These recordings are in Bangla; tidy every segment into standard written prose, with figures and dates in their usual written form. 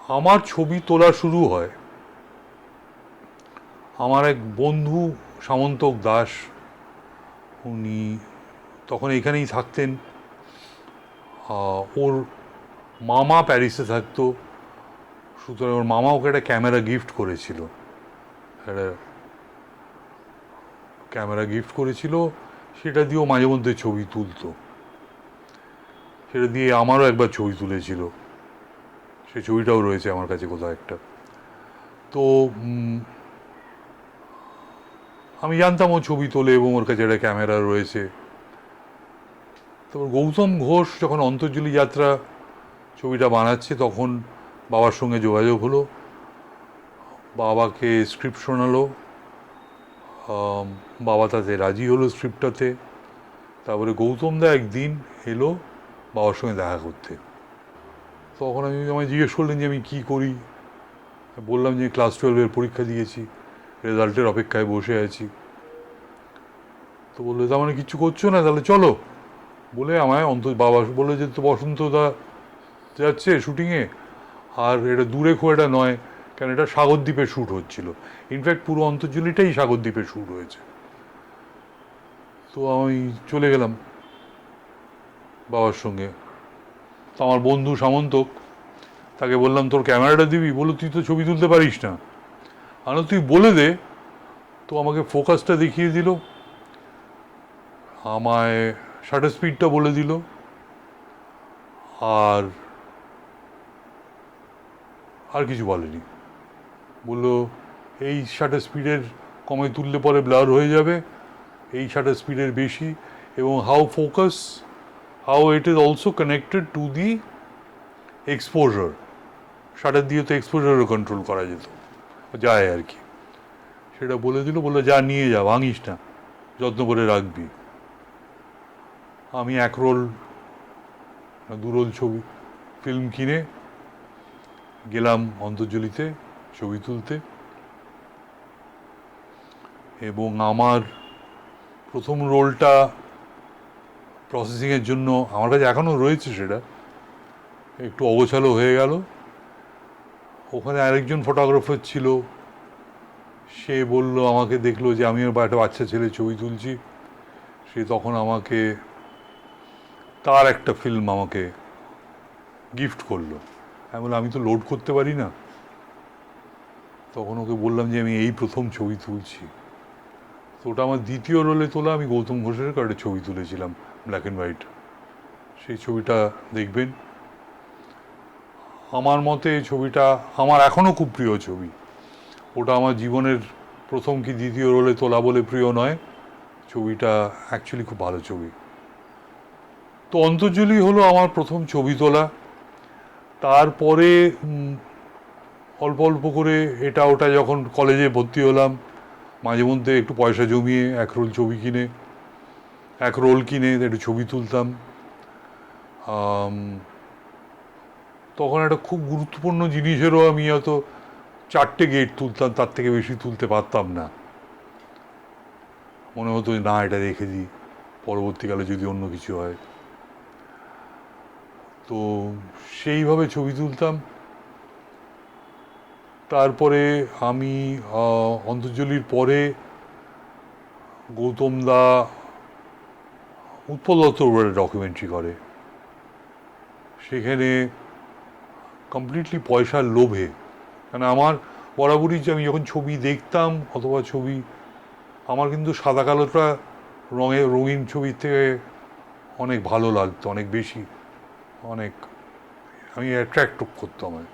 আমার ছবি তোলা শুরু হয় আমার এক বন্ধু সামন্তক দাস। উনি তখন এখানেই থাকতেন। ওর মামা প্যারিসে থাকতো, সুতরাং ওর মামা ওকে একটা ক্যামেরা গিফট করেছিল। একটা ক্যামেরা গিফট করেছিল, সেটা দিয়েও মাঝে মধ্যে ছবি তুলতো। সেটা দিয়ে আমারও একবার ছবি তুলেছিল, সেই ছবিটাও রয়েছে আমার কাছে কোথাও একটা। তো আমি জানতাম ও ছবি তোলে এবং ওর কাছে একটা ক্যামেরা রয়েছে। তারপর গৌতম ঘোষ যখন অন্তর্জলি যাত্রা ছবিটা বানাচ্ছে তখন বাবার সঙ্গে যোগাযোগ হলো, বাবাকে স্ক্রিপ্ট শোনালো, বাবা তাতে রাজি হলো স্ক্রিপ্টটাতে। তারপরে গৌতম দা একদিন এলো বাবার সঙ্গে দেখা করতে। তখন আমায় জিজ্ঞেস করলেন যে আমি কী করি। বললাম যে ক্লাস 12-এর পরীক্ষা দিয়েছি, রেজাল্টের অপেক্ষায় বসে আছি। তো বললো তার মানে কিচ্ছু করছো না, তাহলে চলো। বলে আমায় বাবা বললো যে তো বসন্ত দা যাচ্ছে শুটিংয়ে, আর এটা দূরে খুব এটা নয়, কারণ এটা সাগরদ্বীপে শ্যুট হচ্ছিল। ইনফ্যাক্ট পুরো অন্তর্জলিটাই সাগরদ্বীপে শ্যুট হয়েছে। তো আমি চলে গেলাম বাবার সঙ্গে। তো আমার বন্ধু সামন্তক, তাকে বললাম তোর ক্যামেরাটা দিবি? বললো তুই তো ছবি তুলতে পারিস না। আমি তুই বলে দে। তো আমাকে ফোকাসটা দেখিয়ে দিল, আমায় শাটার স্পিডটা বলে দিল, আর আর কিছু বলেনি। বললো এই শাটার স্পিডের কমে তুললে পরে ব্লার হয়ে যাবে, এই শাটার স্পিডের বেশি, এবং how it is also connected to the exposure. Shutter দিয়ে তো এক্সপোজারও কন্ট্রোল করা যেত, যায় আর কি। সেটা বলে দিল, বললো যা নিয়ে যা, ভাঙিস না, যত্ন করে রাখবি। আমি 1 রোল 2 রোল ছবি ফিল্ম কিনে গেলাম অন্তর্জলিতে ছবি তুলতে। এবং আমার প্রথম রোলটা প্রসেসিংয়ের জন্য আমার কাছে এখনও রয়েছে, সেটা একটু অগোছালো হয়ে গেল। ওখানে আরেকজন ফটোগ্রাফার ছিল, সে বলল, আমাকে দেখলো যে আমি একটা বাচ্চা ছেলে ছবি তুলছি, সে তখন আমাকে তার একটা ফিল্ম আমাকে গিফট করলো। আমি বললাম আমি তো লোড করতে পারি না। তখন ওকে বললাম যে আমি এই প্রথম ছবি তুলছি। তো ওটা আমার দ্বিতীয় রোলে তোলা, আমি গৌতম ঘোষের একটা ছবি তুলেছিলাম, ব্ল্যাক অ্যান্ড হোয়াইট। সেই ছবিটা দেখবেন। আমার মতে ছবিটা আমার এখনও খুব প্রিয় ছবি। ওটা আমার জীবনের প্রথম কি দ্বিতীয় রোলে তোলা বলে প্রিয় নয়, ছবিটা অ্যাকচুয়ালি খুব ভালো ছবি। তো অন্তর্জলি হলো আমার প্রথম ছবি তোলা। তারপরে অল্প অল্প করে এটা ওটা যখন কলেজে ভর্তি হলাম, মাঝে মধ্যে একটু পয়সা জমিয়ে 1 রোল কিনে একটু ছবি তুলতাম। তখন একটা খুব গুরুত্বপূর্ণ জিনিসেরও আমি হয়তো 4টে গেট তুলতাম, তার থেকে বেশি তুলতে পারতাম না। মনে হতো না এটা রেখে দিই, পরবর্তীকালে যদি অন্য কিছু হয়। তো সেইভাবে ছবি তুলতাম। তারপরে আমি অন্তর্জলির পরে গৌতম দা উৎপল দত্তর উপরে ডকুমেন্টারি করে। সেখানে কমপ্লিটলি পয়সার লোভে, কারণ আমার বরাবরই যে আমি যখন ছবি দেখতাম অথবা ছবি, আমার কিন্তু সাদা কালোটা রঙিন ছবির থেকে অনেক ভালো লাগতো, অনেক বেশি, অনেক আমি অ্যাট্রাক্ট করতো আমায়।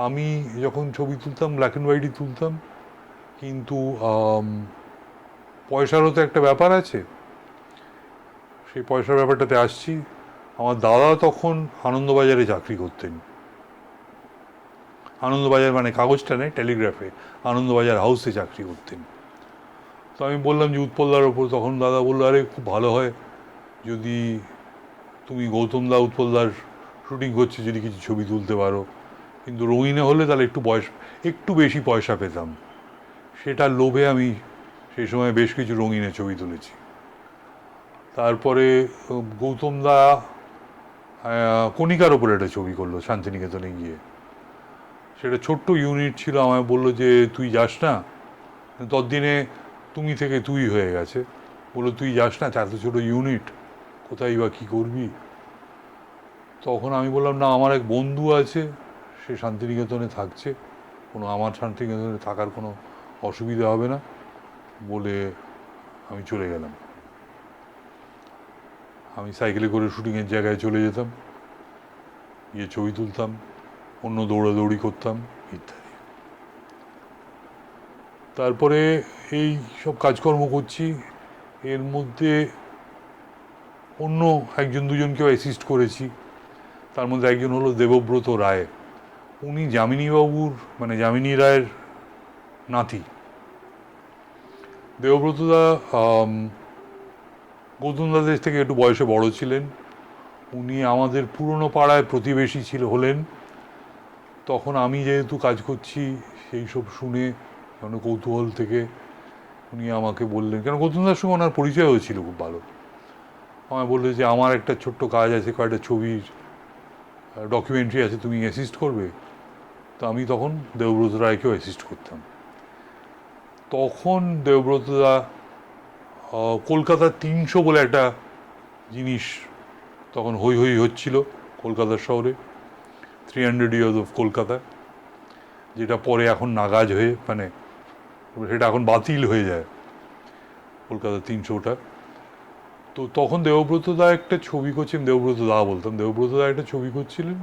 আমি যখন ছবি তুলতাম ব্ল্যাক অ্যান্ড হোয়াইটই তুলতাম, কিন্তু পয়সারও তো একটা ব্যাপার আছে। সেই পয়সার ব্যাপারটাতে আসছি। আমার দাদা তখন আনন্দবাজারে চাকরি করতেন। আনন্দবাজার মানে কাগজটা নেই, টেলিগ্রাফে, আনন্দবাজার হাউসে চাকরি করতেন। তো আমি বললাম যে উৎপলদার ওপর, তখন দাদা বললো আরে খুব ভালো হয় যদি তুমি গৌতম দা উৎপলদার শুটিং করছে যদি কিছু ছবি তুলতে পারো, কিন্তু রঙিনে হলে তাহলে একটু বেশি পয়সা পেতাম। সেটার লোভে আমি সেই সময় বেশ কিছু রঙিনে ছবি তুলেছি। তারপরে গৌতম দা কণিকার ওপরে একটা ছবি করলো শান্তিনিকেতনে গিয়ে। সেটা ছোট্ট ইউনিট ছিল, আমায় বললো যে তুই যাস না, ততদিনে তুমি থেকে তুই হয়ে গেছে, বললো তুই যাস না, এত ছোটো ইউনিট, কোথায় বা কী করবি। তখন আমি বললাম না, আমার এক বন্ধু আছে, সে শান্তিনিকেতনে থাকছে, আমার শান্তিনিকেতনে থাকার কোনো অসুবিধা হবে না বলে আমি চলে গেলাম। আমি সাইকেলে করে শুটিংয়ের জায়গায় চলে যেতাম, গিয়ে ছবি তুলতাম, অন্য দৌড়াদৌড়ি করতাম ইত্যাদি। তারপরে এই সব কাজকর্ম করছি, এর মধ্যে অন্য একজন দুজনকেও অ্যাসিস্ট করেছি। তার মধ্যে একজন হলো দেবব্রত রায়, উনি যামিনীবাবুর মানে যামিনী রায়ের নাতি। দেবব্রতদা গৌতম দাদের থেকে একটু বয়সে বড় ছিলেন, উনি আমাদের পুরনো পাড়ায় প্রতিবেশী হলেন। তখন আমি যেহেতু কাজ করছি সেই সব শুনে কৌতূহল থেকে উনি আমাকে বললেন, কেন গৌতমদার সঙ্গে ওনার পরিচয় হয়েছিল খুব ভালো, আমায় বললো যে আমার একটা ছোট্ট কাজ আছে, কয়েকটা ছবির ডকুমেন্টারি আছে, তুমি অ্যাসিস্ট করবে। তো আমি তখন দেবব্রত রায়কেও অ্যাসিস্ট করতাম। তখন দেবব্রতদা কলকাতার 300 বলে একটা জিনিস তখন হই হই হচ্ছিল কলকাতার শহরে, 300 ইয়ার্স অফ কলকাতা, যেটা পরে এখন নাগাজ হয়ে মানে সেটা এখন বাতিল হয়ে যায় কলকাতা 300টা। তো তখন দেবব্রতদা একটা ছবি করছিলেন, দেবব্রতদা বলতাম, দেবব্রতদা একটা ছবি করছিলেন,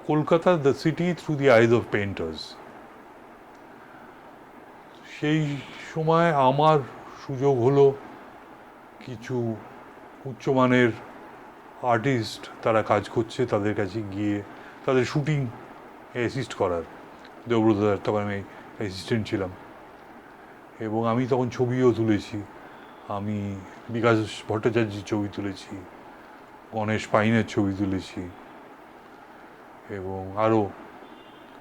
Kolkata the city through the eyes of painters. সেই সময় আমার সুযোগ হলো কিছু উচ্চমানের আর্টিস্ট তারা কাজ করছে তাদের কাছে গিয়ে তাদের শুটিং অ্যাসিস্ট করার। দেবব্রতদার তখন আমি অ্যাসিস্ট্যান্ট ছিলাম, এবং আমি তখন ছবিও তুলেছি। আমি বিকাশ ভট্টাচার্যের ছবি তুলেছি, গণেশ পাইনের ছবি তুলেছি, এবং আরও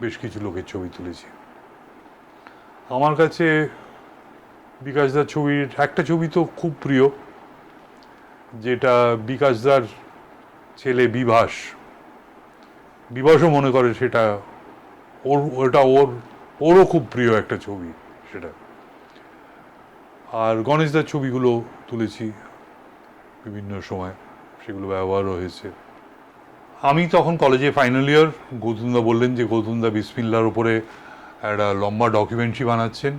বেশ কিছু লোকের ছবি তুলেছি। আমার কাছে বিকাশদার ছবির একটা ছবি তো খুব প্রিয়, যেটা বিকাশদার ছেলে বিভাসও মনে করে সেটা ওরও খুব প্রিয় একটা ছবি সেটা। আর গণেশদার ছবিগুলো তুলেছি বিভিন্ন সময়, সেগুলো ব্যবহারও হয়েছে। আমি তখন কলেজে ফাইনাল ইয়ার, গৌতমদা বললেন যে গৌতমদা বিসমিল্লার ওপরে একটা লম্বা ডকুমেন্টারি বানাচ্ছেন,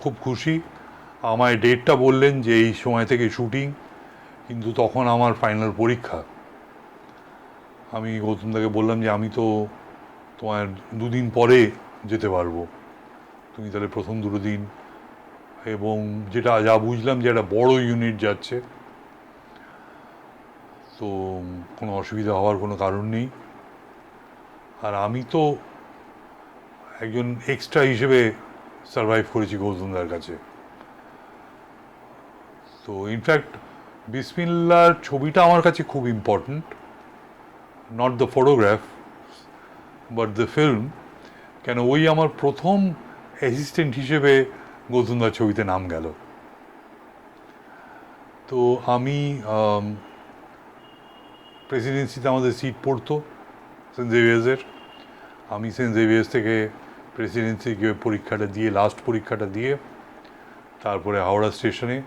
খুব খুশি। আমায় ডেটটা বললেন যে এই সময় থেকে শুটিং, কিন্তু তখন আমার ফাইনাল পরীক্ষা। আমি গৌতমদাকে বললাম যে আমি তো তোমার 2 দিন পরে যেতে পারবো, তুমি তাহলে প্রথম 2 দিন, এবং যেটা যা বুঝলাম যে একটা বড় ইউনিট যাচ্ছে, তো কোনো অসুবিধা হওয়ার কোনো কারণ নেই। আর আমি তো একজন এক্সট্রা হিসেবে সারভাইভ করেছি গৌতমদার কাছে। তো ইনফ্যাক্ট বিসমিল্লার ছবিটা আমার কাছে খুব important, not the photograph but the film, কেন ওই আমার প্রথম অ্যাসিস্ট্যান্ট হিসেবে গৌতমদার ছবিতে নাম গেল। তো আমি প্রেসিডেন্সিতে আমাদের সিট পড়তো সেন্ট জেভিয়ার্সের, আমি সেন্ট জেভিয়ার্স থেকে প্রেসিডেন্সি গিয়ে পরীক্ষাটা দিয়ে, লাস্ট পরীক্ষাটা দিয়ে, তারপরে হাওড়া স্টেশনে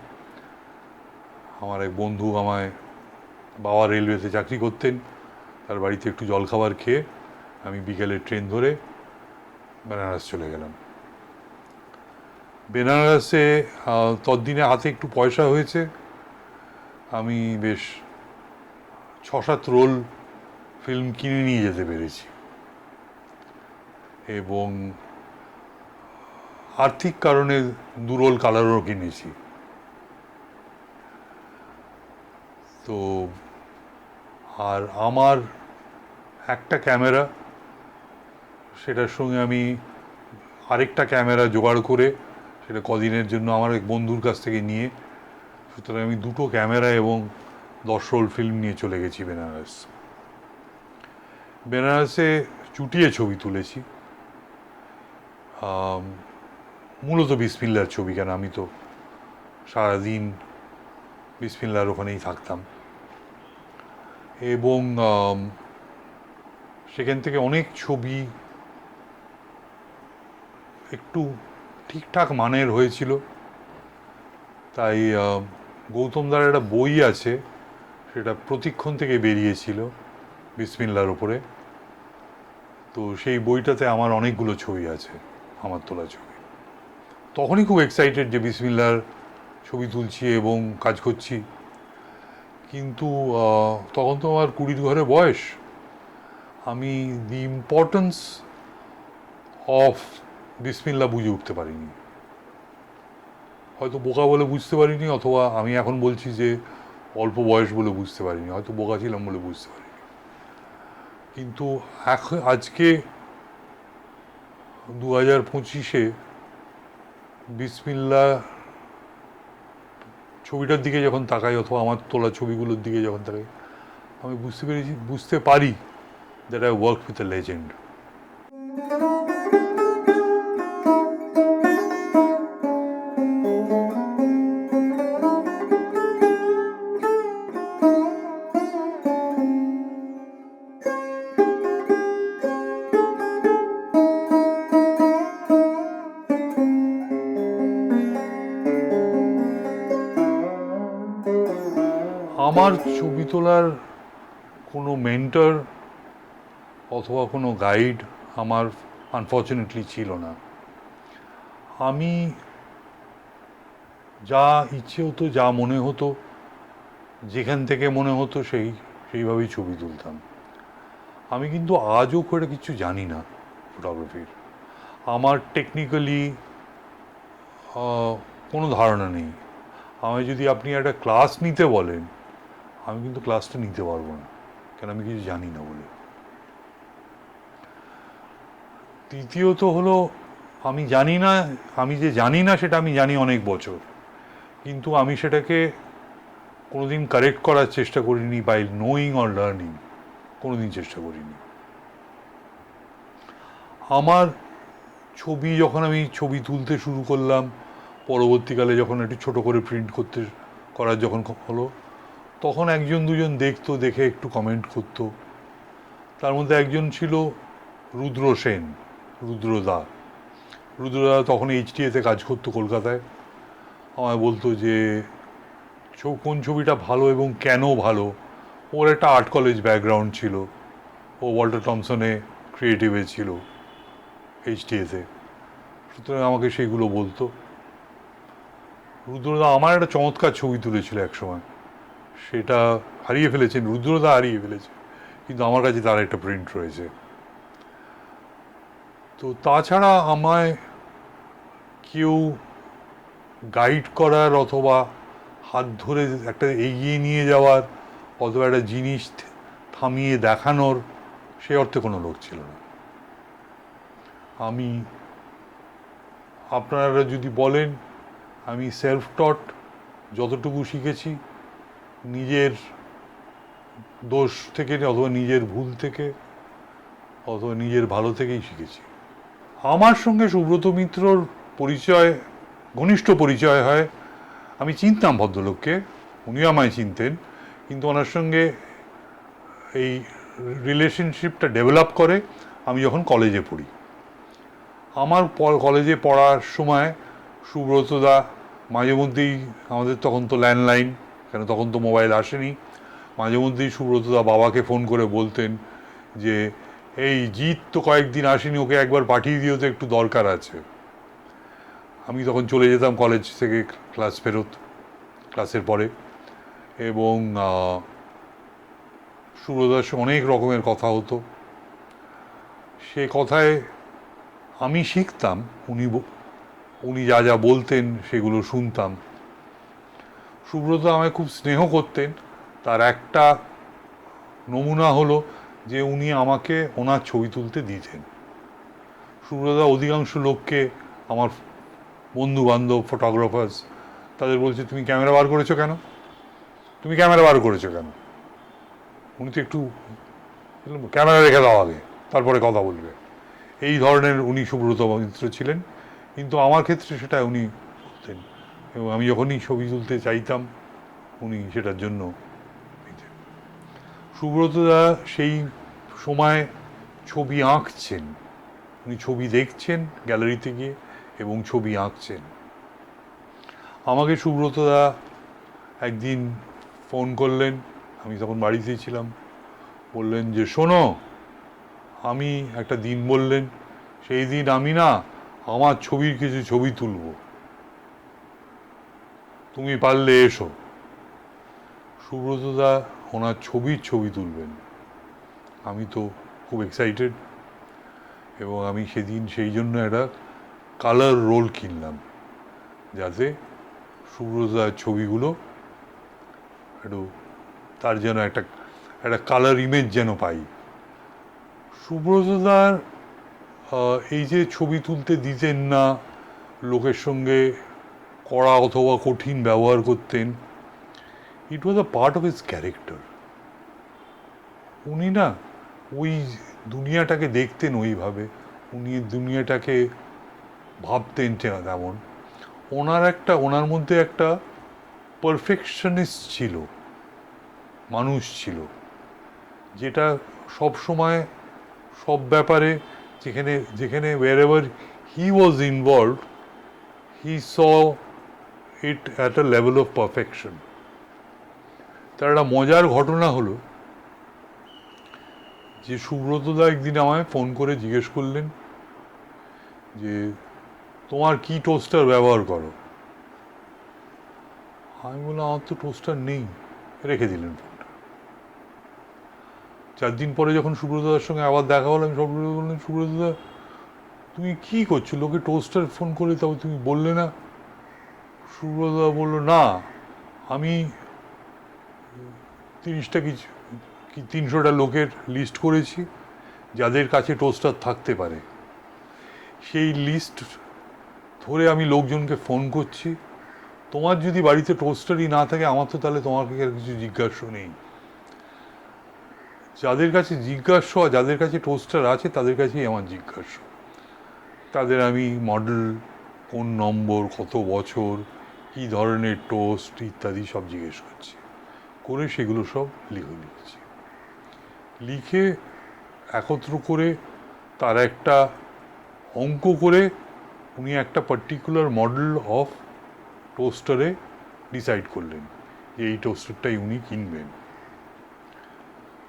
আমার এক বন্ধু আমায়, বাবা রেলওয়েতে চাকরি করতেন, তার বাড়িতে একটু জলখাবার খেয়ে আমি বিকেলের ট্রেন ধরে বেনারস চলে গেলাম। বেনারসে ততদিনে হাতে একটু পয়সা হয়েছে, আমি বেশ 6-7 রোল ফিল্ম কিনে নিয়ে যেতে পেরেছি, এবং আর্থিক কারণে 2 রোল কালারও কিনেছি। তো আর আমার একটা ক্যামেরা, সেটার সঙ্গে আমি আরেকটা ক্যামেরা জোগাড় করে সেটা কদিনের জন্য আমার এক বন্ধুর কাছ থেকে নিয়ে, সুতরাং আমি 2টো ক্যামেরা এবং 10 রোল ফিল্ম নিয়ে চলে গেছি বেনারস। বেনারসে চুটিয়ে ছবি তুলেছি, মূলত বিসমিল্লার ছবি, কেন আমি তো সারাদিন বিসমিল্লার ওখানেই থাকতাম। এবং সেখান থেকে অনেক ছবি একটু ঠিকঠাক মানের হয়েছিল। তাই গৌতম দার একটা বই আছে, সেটা প্রতিক্ষণ থেকে বেরিয়েছিল বিসমিল্লার ওপরে। তো সেই বইটাতে আমার অনেকগুলো ছবি আছে, আমার তোলা ছবি। তখনই খুব এক্সাইটেড যে বিসমিল্লার ছবি তুলছি এবং কাজ করছি। কিন্তু তখন তো আমার 20 ঘরে বয়স। আমি দি ইম্পর্টেন্স অফ বিসমিল্লা বুঝে উঠতে পারিনি। হয়তো বোকা বলে বুঝতে পারিনি, অথবা আমি এখন বলছি যে অল্প বয়স বলে বুঝতে পারিনি, হয়তো বোকা ছিলাম বলে বুঝতে পারিনি। কিন্তু আজকে 2025-এ বিসমিল্লা ছবিটার দিকে যখন তাকাই, অথবা আমার তোলা ছবিগুলোর দিকে যখন তাকাই, আমি বুঝতে পারি that I work with a legend. আমার ছবি তোলার কোনো মেন্টর অথবা কোনো গাইড আমার আনফর্চুনেটলি ছিল না। আমি যা ইচ্ছে হতো, যা মনে হতো, যেখান থেকে মনে হতো সেইভাবেই ছবি তুলতাম। আমি কিন্তু আজও করে কিছু জানি না ফটোগ্রাফির। আমার টেকনিক্যালি কোনো ধারণা নেই। আমায় যদি আপনি একটা ক্লাস নিতে বলেন, আমি কিন্তু ক্লাসটা নিতে পারবো না, কেন আমি কিছু জানি না বলে। তৃতীয়ত হলো, আমি জানি না, আমি যে জানি না সেটা আমি জানি অনেক বছর, কিন্তু আমি সেটাকে কোনোদিন কারেক্ট করার চেষ্টা করিনি বাই নোয়িং অর লার্নিং, কোনোদিন চেষ্টা করিনি। আমার ছবি যখন আমি ছবি তুলতে শুরু করলাম, পরবর্তীকালে যখন একটু ছোটো করে প্রিন্ট করার যখন হলো, তখন একজন দুজন দেখতো, দেখে একটু কমেন্ট করতো। তার মধ্যে একজন ছিল রুদ্র সেন, রুদ্রদা। রুদ্রদা তখন HTA-তে কাজ করতো কলকাতায়। আমায় বলতো যে কোন ছবিটা ভালো এবং কেন ভালো। ওর একটা আর্ট কলেজ ব্যাকগ্রাউন্ড ছিল, ও ওয়াল্টার টমসনে ক্রিয়েটিভে ছিল HTA-তে, সুতরাং আমাকে সেইগুলো বলতো। রুদ্রদা আমার একটা চমৎকার ছবি তুলেছিল একসময়, সেটা হারিয়ে ফেলেছেন, রুদ্রদা হারিয়ে ফেলেছে, কিন্তু আমার কাছে তার একটা প্রিন্ট রয়েছে। তো তাছাড়া আমায় কেউ গাইড করার অথবা হাত ধরে একটা এগিয়ে নিয়ে যাওয়ার অথবা একটা জিনিস থামিয়ে দেখানোর সে অর্থে কোনো লোক ছিল না। আমি, আপনারা যদি বলেন, আমি সেলফ টট, যতটুকু শিখেছি নিজের দোষ থেকে অথবা নিজের ভুল থেকে অথবা নিজের ভালো থেকেই শিখেছি। আমার সঙ্গে সুব্রত মিত্রর পরিচয়, ঘনিষ্ঠ পরিচয় হয়, আমি চিনতাম ভদ্রলোককে, উনিও আমায় চিনতেন, কিন্তু ওনার সঙ্গে এই রিলেশনশিপটা ডেভেলপ করে আমি যখন কলেজে পড়ি। আমার কলেজে পড়ার সময় সুব্রতদা মাঝে মধ্যেই, আমাদের তখন তো ল্যান্ডলাইন, কেন তখন তো মোবাইল আসেনি, মাঝে মধ্যেই সুব্রতদা বাবাকে ফোন করে বলতেন যে এই জিৎ তো কয়েকদিন আসেনি, ওকে একবার পাঠিয়ে দিও তো, একটু দরকার আছে। আমি তখন চলে যেতাম কলেজ থেকে ক্লাস ফেরত, ক্লাসের পরে, এবং সুব্রতদার সঙ্গে অনেক রকমের কথা হতো। সে কথায় আমি শিখতাম, উনি যা যা বলতেন সেগুলো শুনতাম। সুব্রত আমায় খুব স্নেহ করতেন, তার একটা নমুনা হলো যে উনি আমাকে ওনার ছবি তুলতে দিতেন। সুব্রতদা অধিকাংশ লোককে, আমার বন্ধু বান্ধব ফটোগ্রাফার্স, তাদের বলছে তুমি ক্যামেরা বার করেছো কেন, তুমি ক্যামেরা বার করেছো কেন। উনি তো একটু ক্যামেরা রেখে দাও আগে, তারপরে কথা বলবে, এই ধরনের উনি সুব্রত মিত্র ছিলেন। কিন্তু আমার ক্ষেত্রে সেটা উনি বলতেন, এবং আমি যখনই ছবি তুলতে চাইতাম উনি সেটার জন্য দিতেন। সুব্রতদা সেই সময় ছবি আঁকছেন, উনি ছবি দেখছেন গ্যালারিতে গিয়ে এবং ছবি আঁকছেন। আমাকে সুব্রতদা একদিন ফোন করলেন, আমি তখন বাড়িতেই ছিলাম, বললেন যে শোনো, আমি একটা দিন বললেন, সেই দিন আমি না আমার ছবির কিছু ছবি তুলব, তুমি পারলে এসো। সুব্রতদা ওনার ছবি তুলবেন। আমি তো খুব এক্সাইটেড, এবং আমি সেদিন সেই জন্য একটা কালার রোল কিনলাম, যাতে সুব্রতদার ছবিগুলো একটু তার যেন একটা একটা কালার ইমেজ যেন পাই। সুব্রতদার এই যে ছবি তুলতে দিতেন না, লোকের সঙ্গে কড়া অথবা কঠিন ব্যবহার করতেন, it was a part of his character. উনি না ওই দুনিয়াটাকে দেখতেন ওইভাবে, উনি দুনিয়াটাকে ভাবতেন তেমন। ওনার মধ্যে একটা পারফেকশনিস্ট ছিল, মানুষ ছিল, যেটা সব সময় সব ব্যাপারে যেখানে যেখানে wherever he was involved, he saw it at a level of perfection. তার একটা মজার ঘটনা হলো যে সুব্রতদা একদিন আমায় ফোন করে জিজ্ঞেস করলেন যে তোমার কি টোস্টার ব্যবহার করো। আমি বললাম আমার তো টোস্টার নেই, রেখে দিলেন ফোনটা। 4 দিন পরে যখন সুব্রতদার সঙ্গে আবার দেখা হলো, আমি সুব্রতদা বললেন, সুব্রতদা তুমি কি করছো, লোকে টোস্টার ফোন করে তবে তুমি বললে না। সুব্রতদা বলল, না আমি 30টা কি 300টা লোকের লিস্ট করেছি যাদের কাছে টোস্টার থাকতে পারে, সেই লিস্ট ধরে আমি লোকজনকে ফোন করছি। তোমার যদি বাড়িতে টোস্টারই না থাকে, আমার তো তাহলে তোমাকে আর কিছু জিজ্ঞাসা নেই। যাদের কাছে জিজ্ঞাসা, যাদের কাছে টোস্টার আছে তাদের কাছেই আমার জিজ্ঞাসা। তাদের আমি মডেল, কোন নম্বর, কত বছর, কী ধরনের টোস্ট ইত্যাদি সব জিজ্ঞেস করছি, করে সেগুলো সব লিখেছি। লিখে একত্র করে তার একটা অঙ্ক করে উনি একটা পার্টিকুলার মডেল অফ টোস্টারে ডিসাইড করলেন যে এই টোস্টারটাই উনি কিনবেন।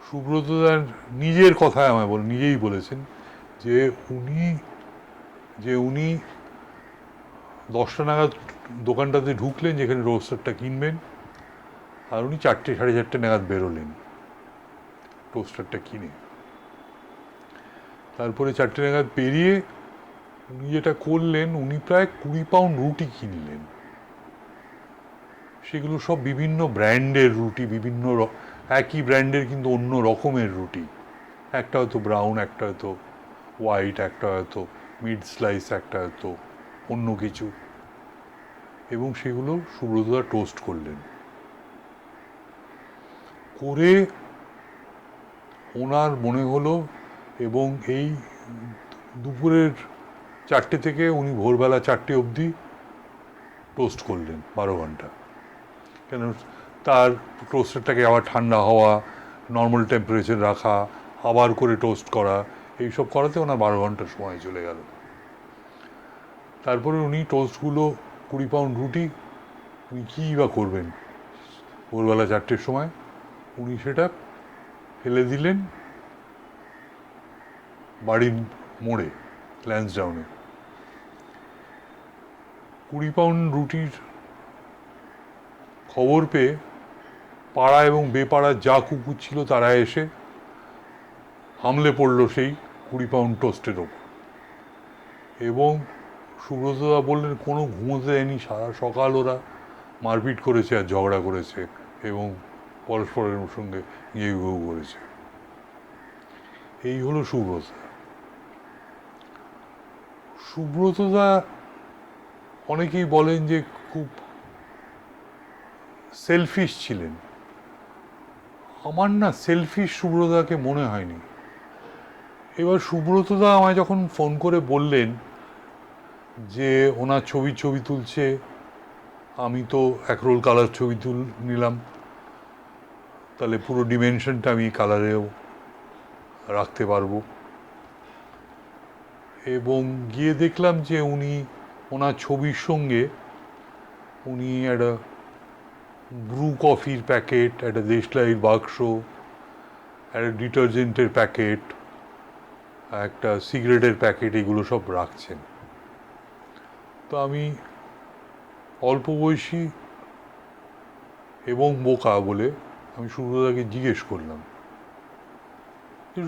সুব্রতদার নিজের কথায় আমায় নিজেই বলেছেন যে উনি 10টা নাগাদ দোকানটাতে ঢুকলেন যেখানে টোস্টারটা কিনবেন, আর উনি 4টে সাড়ে 4টে নাগাদ বেরোলেন টোস্টারটা কিনে। তারপরে 4টে নাগাদ পেরিয়ে উনি যেটা করলেন, উনি প্রায় 20 পাউন্ড রুটি কিনলেন। সেগুলো সব বিভিন্ন ব্র্যান্ডের রুটি, বিভিন্ন একই ব্র্যান্ডের কিন্তু অন্য রকমের রুটি, একটা হয়তো ব্রাউন, একটা হয়তো হোয়াইট, একটা হয়তো মিড স্লাইস, একটা হয়তো অন্য কিছু, এবং সেগুলো সুব্রতদা টোস্ট করলেন। করে ওনার মনে হলো, এবং এই দুপুরের 4টে থেকে উনি ভোরবেলা 4টে অবধি টোস্ট করলেন, 12 ঘন্টা। কেন, তার টোস্টারটাকে আবার ঠান্ডা হওয়া, নর্মাল টেম্পারেচার রাখা, আবার করে টোস্ট করা, এইসব করাতে ওনার 12 ঘন্টা সময় চলে গেল। তারপরে উনি টোস্টগুলো, 20 পাউন্ড রুটি উনি কী বা করবেন ভোরবেলা 4টের সময়, উনি সেটা ফেলে দিলেন বাড়ির মোড়ে, ল্যান্সডাউনে। 20 পাউন্ড রুটির খবর পেয়ে পাড়া এবং বেপাড়ার যা কুকুর ছিল তারা এসে হামলে পড়লো সেই 20 পাউন্ড টোস্টের ওপর। এবং সুব্রতদা বললেন কোনো ঘুমোতে দেয়নি, সারা সকাল ওরা মারপিট করেছে আর ঝগড়া করেছে এবং পরস্পরের সঙ্গে ইয়ে করেছে। এই হলো সুব্রতদা। সুব্রতদা অনেকেই বলেন যে খুব সেলফিশ ছিলেন। আমার না সেলফিশ সুব্রতদাকে মনে হয়নি। এবার সুব্রতদা আমায় যখন ফোন করে বললেন যে ওনার ছবি তুলছে, আমি তো এক রোল কালার ছবি নিলাম, তাহলে পুরো ডিমেনশনটা আমি কালারেও রাখতে পারবো, এবং গিয়ে দেখলাম যে ওনার ছবির সঙ্গে উনি একটা ব্রু কফির প্যাকেট, একটা দেশলাইয়ের বাক্স, একটা ডিটারজেন্টের প্যাকেট, একটা সিগারেটের প্যাকেট, এগুলো সব রাখছেন। তো আমি অল্প বয়সী এবং বোকা বলে আমি সুব্রতদাকে জিজ্ঞেস করলাম,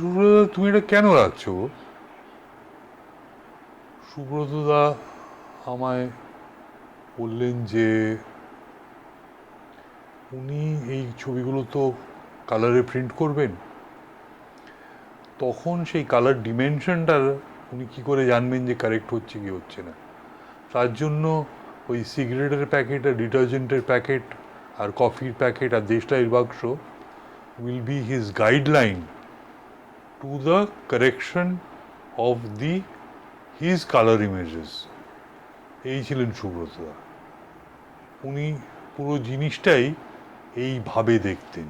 সুব্রতদা তুমি এটা কেন রাখছো? সুব্রতদা আমায় বললেন যে উনি এই ছবিগুলো তো কালারে প্রিন্ট করবেন, তখন সেই কালার ডিমেনশনটা উনি কী করে জানবেন যে কারেক্ট হচ্ছে কি হচ্ছে না। তার জন্য ওই সিগারেটের প্যাকেট আর ডিটারজেন্টের প্যাকেট আর কফির প্যাকেট আর দেশলাইয়ের বাক্স will be his guideline to the correction of the his colour images. এই ছিলেন সুব্রতদা। উনি পুরো জিনিসটাই এইভাবে দেখতেন।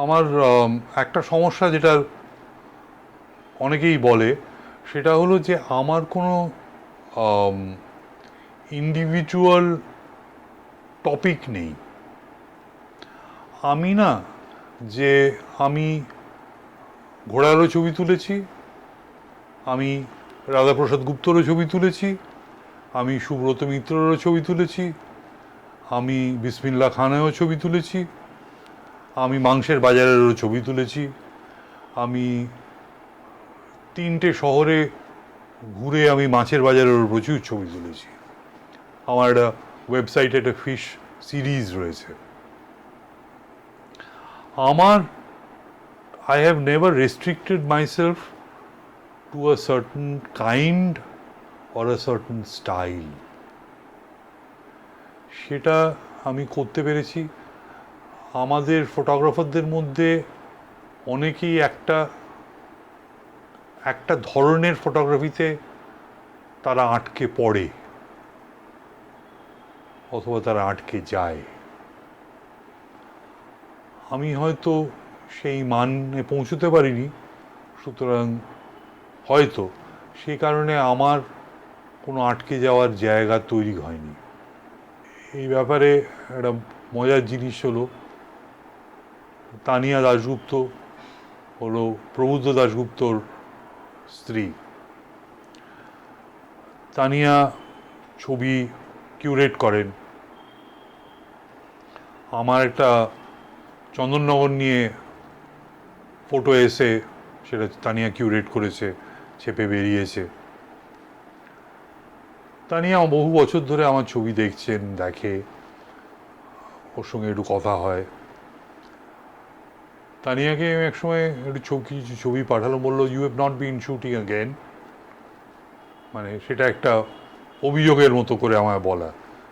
আমার একটা সমস্যা যেটা অনেকেই বলে, সেটা হলো যে আমার কোনো ইন্ডিভিজুয়াল টপিক নেই। আমি না, যে আমি ঘোড়ারও ছবি তুলেছি, আমি রাধাপ্রসাদ গুপ্তরও ছবি তুলেছি, আমি সুব্রত মিত্রেরও ছবি তুলেছি, আমি বিসমিল্লাহ খানেরও ছবি তুলেছি, আমি মাংসের বাজারেরও ছবি তুলেছি, আমি 3টে শহরে ঘুরে আমি মাছের বাজারেরও প্রচুর ছবি তুলেছি। আমার একটা ওয়েবসাইটে একটা ফিশ সিরিজ রয়েছে। I have never restricted myself to a certain kind or a certain style. সেটা আমি করতে পেরেছি। আমাদের ফটোগ্রাফারদের মধ্যে অনেকেই একটা ধরনের ফটোগ্রাফিতে তারা আটকে পড়ে অথবা তারা আটকে যায়। আমি হয়তো সেই মানে পৌঁছতে পারিনি, সুতরাং হয়তো সেই কারণে আমার কোনো আটকে যাওয়ার জায়গা তৈরি হয়নি। এই ব্যাপারে একটা মজার জিনিস হলো, তানিয়া দাশগুপ্ত হলো প্রবুদ্ধ দাশগুপ্তর স্ত্রী। তানিয়া ছবি কিউরেট করেন। আমার একটা চন্দননগর নিয়ে ফটো এসে সেটা তানিয়া কিউরেট করেছে, ছেপে বেরিয়েছে। তানিয়া বহু বছর ধরে আমার ছবি দেখে, ওর সঙ্গে একটু কথা হয়। তানিয়াকে আমি একসময় একটু কিছু ছবি পাঠালাম, বললো you have not been shooting again, মানে সেটা একটা অভিযোগের মতো করে আমায় বলা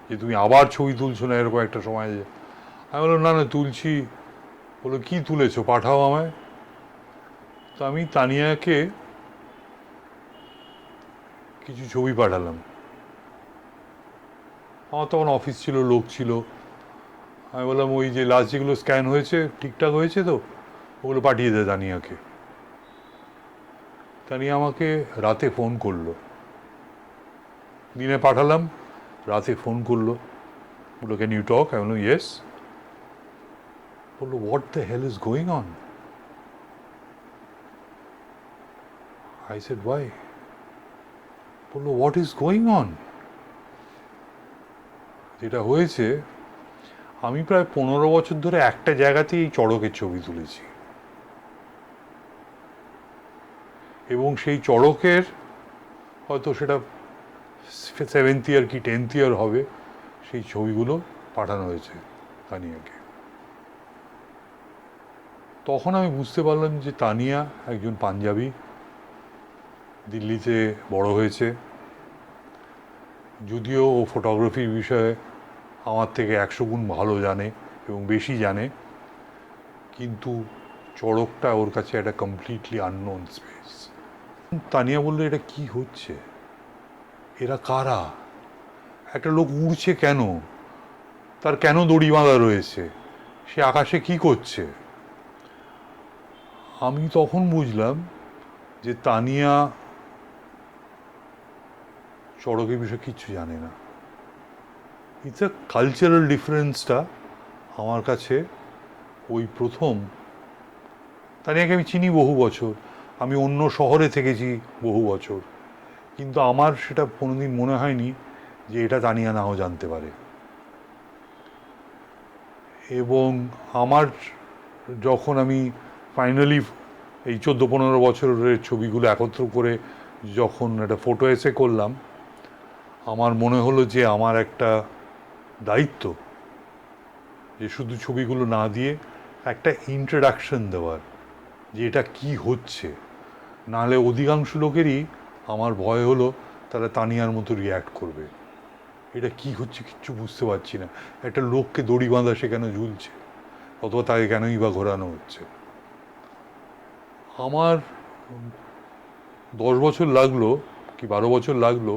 যে তুমি আবার ছবি তুলছো না এরকম একটা সময়। যে আমি বললাম না তুলছি। বললো কী তুলেছো, পাঠাও আমায়। তো আমি তানিয়াকে কিছু ছবি পাঠালাম। আমার তখন অফিস ছিল, লোক ছিল। আমি বললাম ওই যে লাস্ট যেগুলো স্ক্যান হয়েছে ঠিকঠাক হয়েছে তো, ওগুলো পাঠিয়ে দে তানিয়াকে। তানিয়া আমাকে রাতে ফোন করলো। দিনে পাঠালাম, রাতে ফোন করলো, বললো ক্যান ইউ টক? আমি বললাম ইয়েস। বললো what the hell is going on? I said, why? বললো হোয়াট ইজ গোয়িং অন? যেটা হয়েছে, আমি প্রায় 15 বছর ধরে একটা জায়গাতেই এই চড়কের ছবি তুলেছি, এবং সেই চড়কের হয়তো সেটা 7th ইয়ার কি 10th ইয়ার হবে, সেই ছবিগুলো পাঠানো হয়েছে তানিয়াকে। তখন আমি বুঝতে পারলাম যে তানিয়া একজন পাঞ্জাবি, দিল্লিতে বড় হয়েছে। যদিও ও ফটোগ্রাফির বিষয়ে আমার থেকে 100 গুণ ভালো জানে এবং বেশি জানে, কিন্তু চড়কটা ওর কাছে একটা কমপ্লিটলি আননোন স্পেস। তানিয়া বললো এটা কি হচ্ছে, এরা কারা, একটা লোক উড়ছে কেন, তার কেন দড়ি বাঁধা রয়েছে, সে আকাশে কি করছে? আমি তখন বুঝলাম যে তানিয়া চড়কের বিষয়ে কিচ্ছু জানে না। ইটস আ কালচারাল ডিফারেন্সটা আমার কাছে ওই প্রথম। তানিয়াকে আমি চিনি বহু বছর, আমি অন্য শহরে থেকেছি বহু বছর, কিন্তু আমার সেটা কোনোদিন মনে হয়নি যে এটা তানিয়া নাও জানতে পারে। এবং আমার যখন আমি ফাইনালি এই 14-15 বছরের ছবিগুলো একত্র করে যখন একটা ফটো এসে করলাম, আমার মনে হলো যে আমার একটা দায়িত্ব যে শুধু ছবিগুলো না দিয়ে একটা ইন্ট্রোডাকশন দেওয়ার, যে এটা কি হচ্ছে। নাহলে অধিকাংশ লোকেরই আমার ভয় হলো তারা তানিয়ার মতো রিয়্যাক্ট করবে, এটা কি হচ্ছে কিচ্ছু বুঝতে পারছি না, একটা লোককে দড়ি বাঁধা সে কেন ঝুলছে, অথবা তাকে কেনই বা ঘোরানো হচ্ছে। আমার 10 বছর লাগলো কি 12 বছর লাগলো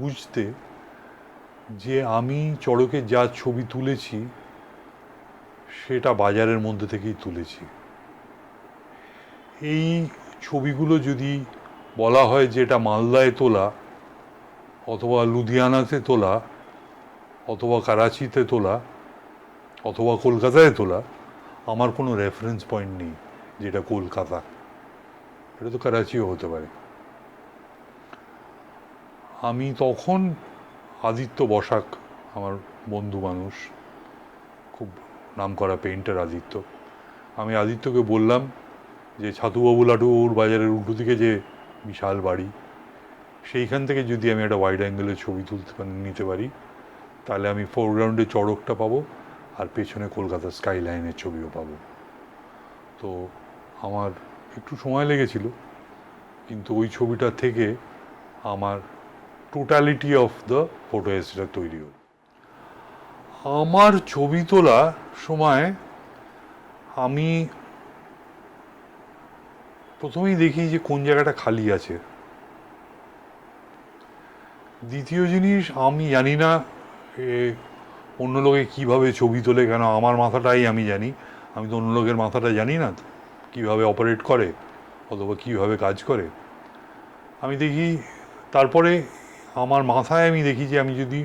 বুঝতে যে আমি চড়কে যা ছবি তুলেছি সেটা বাজারের মধ্যে থেকেই তুলেছি। এই ছবিগুলো যদি বলা হয় যে এটা মালদায় তোলা, অথবা লুধিয়ানাতে তোলা, অথবা করাচিতে তোলা, অথবা কলকাতায় তোলা, আমার কোনো রেফারেন্স পয়েন্ট নেই যেটা কলকাতা, এটা তো করাচিও হতে পারে। আমি তখন আদিত্য বসাক, আমার বন্ধু মানুষ, খুব নামকরা পেইন্টার আদিত্য, আমি আদিত্যকে বললাম যে ছাতুবাবু লাটুবাবুর বাজারের উল্টো দিকে যে বিশাল বাড়ি, সেইখান থেকে যদি আমি একটা ওয়াইড অ্যাঙ্গেলের ছবি নিতে পারি, তাহলে আমি ফোরগ্রাউন্ডে চড়কটা পাবো আর পেছনে কলকাতার স্কাইলাইনের ছবিও পাবো। তো আমার একটু সময় লেগেছিল, কিন্তু ওই ছবিটা থেকে আমার টোটালিটি অফ দ্য ফটো এসটা তৈরি হল। আমার ছবি তোলা সময় আমি প্রথমেই দেখি যে কোন জায়গাটা খালি আছে। দ্বিতীয় জিনিস, আমি জানি না অন্য লোকে কীভাবে ছবি তোলে, কেন আমার মাথাটাই আমি জানি, আমি তো অন্য লোকের মাথাটা জানি না কীভাবে অপারেট করে অথবা কীভাবে কাজ করে। আমি দেখি, তারপরে আমার মাথায় আমি দেখি যে আমি যদি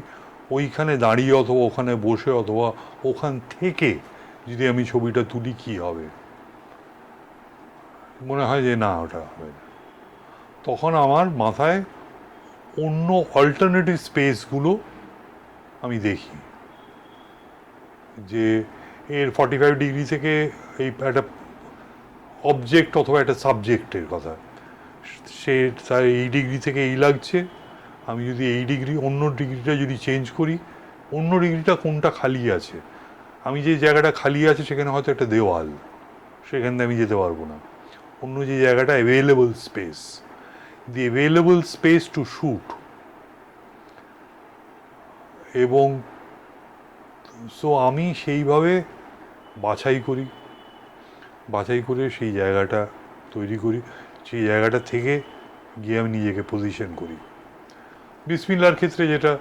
ওইখানে দাঁড়িয়ে অথবা ওখানে বসে অথবা ওখান থেকে যদি আমি ছবিটা তুলি কী হবে, মনে হয় যে না, ওটা হবে না। তখন আমার মাথায় অন্য অল্টারনেটিভ স্পেসগুলো আমি দেখি, যে এর 45 ডিগ্রি থেকে এই একটা অবজেক্ট অথবা একটা সাবজেক্টের কথা, সে তার এই ডিগ্রি থেকে এই লাগছে, আমি যদি এই ডিগ্রি অন্য ডিগ্রিটা যদি চেঞ্জ করি, অন্য ডিগ্রিটা কোনটা খালি আছে, আমি যে জায়গাটা খালি আছে সেখানে হয়তো একটা দেওয়াল, সেখান থেকে আমি যেতে পারবো না, অন্য যে জায়গাটা অ্যাভেলেবল স্পেস, দি অ্যাভেলেবল স্পেস টু শ্যুট। এবং সো আমি সেইভাবে বাছাই করে সেই জায়গাটা তৈরি করি, সেই জায়গাটা থেকে গিয়ে আমি নিজেকে পজিশন করি। বিসমিল্লার ক্ষেত্রে যেটা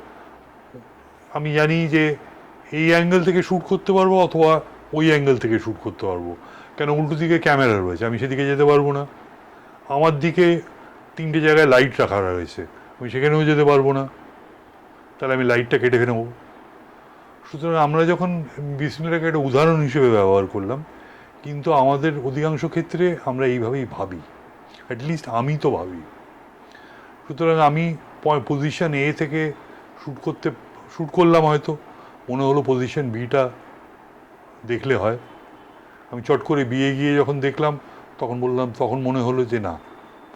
আমি জানি যে এই অ্যাঙ্গেল থেকে শ্যুট করতে পারবো অথবা ওই অ্যাঙ্গেল থেকে শ্যুট করতে পারবো, কেন উল্টো দিকে ক্যামেরা রয়েছে, আমি সেদিকে যেতে পারবো না। আমার দিকে 3টে জায়গায় লাইট রাখা রয়েছে, আমি সেখানেও যেতে পারবো না, তাহলে আমি লাইটটা কেটে নেবো। সুতরাং আমরা যখন বিসমিল্লাহকে একটা উদাহরণ হিসেবে ব্যবহার করলাম, কিন্তু আমাদের অধিকাংশ ক্ষেত্রে আমরা এইভাবেই ভাবি, অ্যাটলিস্ট আমি তো ভাবি। সুতরাং আমি পজিশন এ থেকে শ্যুট করলাম, হয়তো মনে হলো পজিশন বিটা দেখলে হয়, আমি চট করে বিয়ে গিয়ে যখন দেখলাম তখন মনে হলো যে না,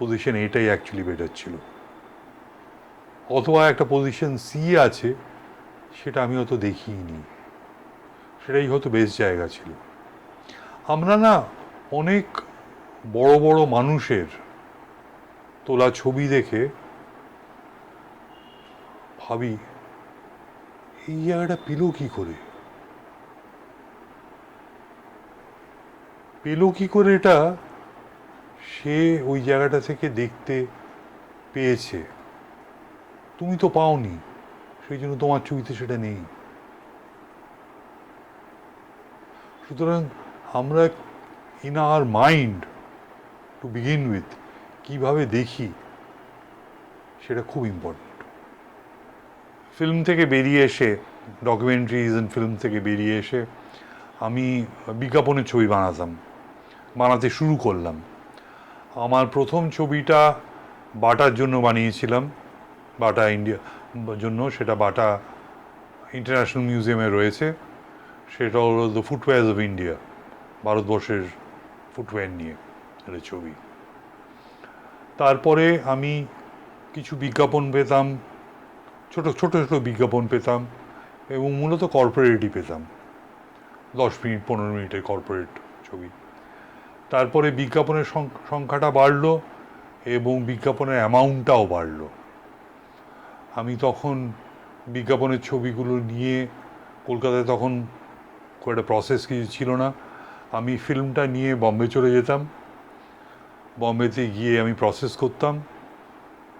পজিশন এটাই অ্যাকচুয়ালি বেটার ছিল, অথবা একটা পজিশন সি আছে, সেটা আমি হয়তো দেখিনি, সেটাই হয়তো বেস্ট জায়গা ছিল। আমরা না অনেক বড় বড় মানুষের তোলা ছবি দেখে ভাবি এই জায়গাটা পেল কি করে এটা সে ওই জায়গাটা থেকে দেখতে পেয়েছে, তুমি তো পাওনি, সেই জন্য তোমার ছবিতে সেটা নেই। সুতরাং আমরা in our mind to begin with কীভাবে দেখি সেটা খুব ইম্পর্ট্যান্ট। ফিল্ম থেকে বেরিয়ে এসে, ডকুমেন্টারিজ অ্যান্ড ফিল্ম থেকে বেরিয়ে এসে আমি বিজ্ঞাপনের ছবি বানাতে শুরু করলাম। আমার প্রথম ছবিটা বাটার জন্য বানিয়েছিলাম, বাটা ইন্ডিয়া জন্য, সেটা বাটা ইন্টারন্যাশনাল মিউজিয়ামে রয়েছে। সেটা হলো দ্য ফুটওয়্যার্স অফ ইন্ডিয়া, ভারতবর্ষের ফুটওয়্যার নিয়ে একটা ছবি। তারপরে আমি কিছু বিজ্ঞাপন পেতাম, ছোট ছোট ছোট বিজ্ঞাপন পেতাম, এবং মূলত কর্পোরেটই পেতাম, 10 মিনিট 15 মিনিটের কর্পোরেট ছবি। তারপরে বিজ্ঞাপনের সংখ্যাটা বাড়লো এবং বিজ্ঞাপনের অ্যামাউন্টটাও বাড়লো। আমি তখন বিজ্ঞাপনের ছবিগুলো নিয়ে, কলকাতায় তখন খুব একটা প্রসেস কিছু ছিল না, আমি ফিল্মটা নিয়ে বম্বে চলে যেতাম। বম্বেতে গিয়ে আমি প্রসেস করতাম,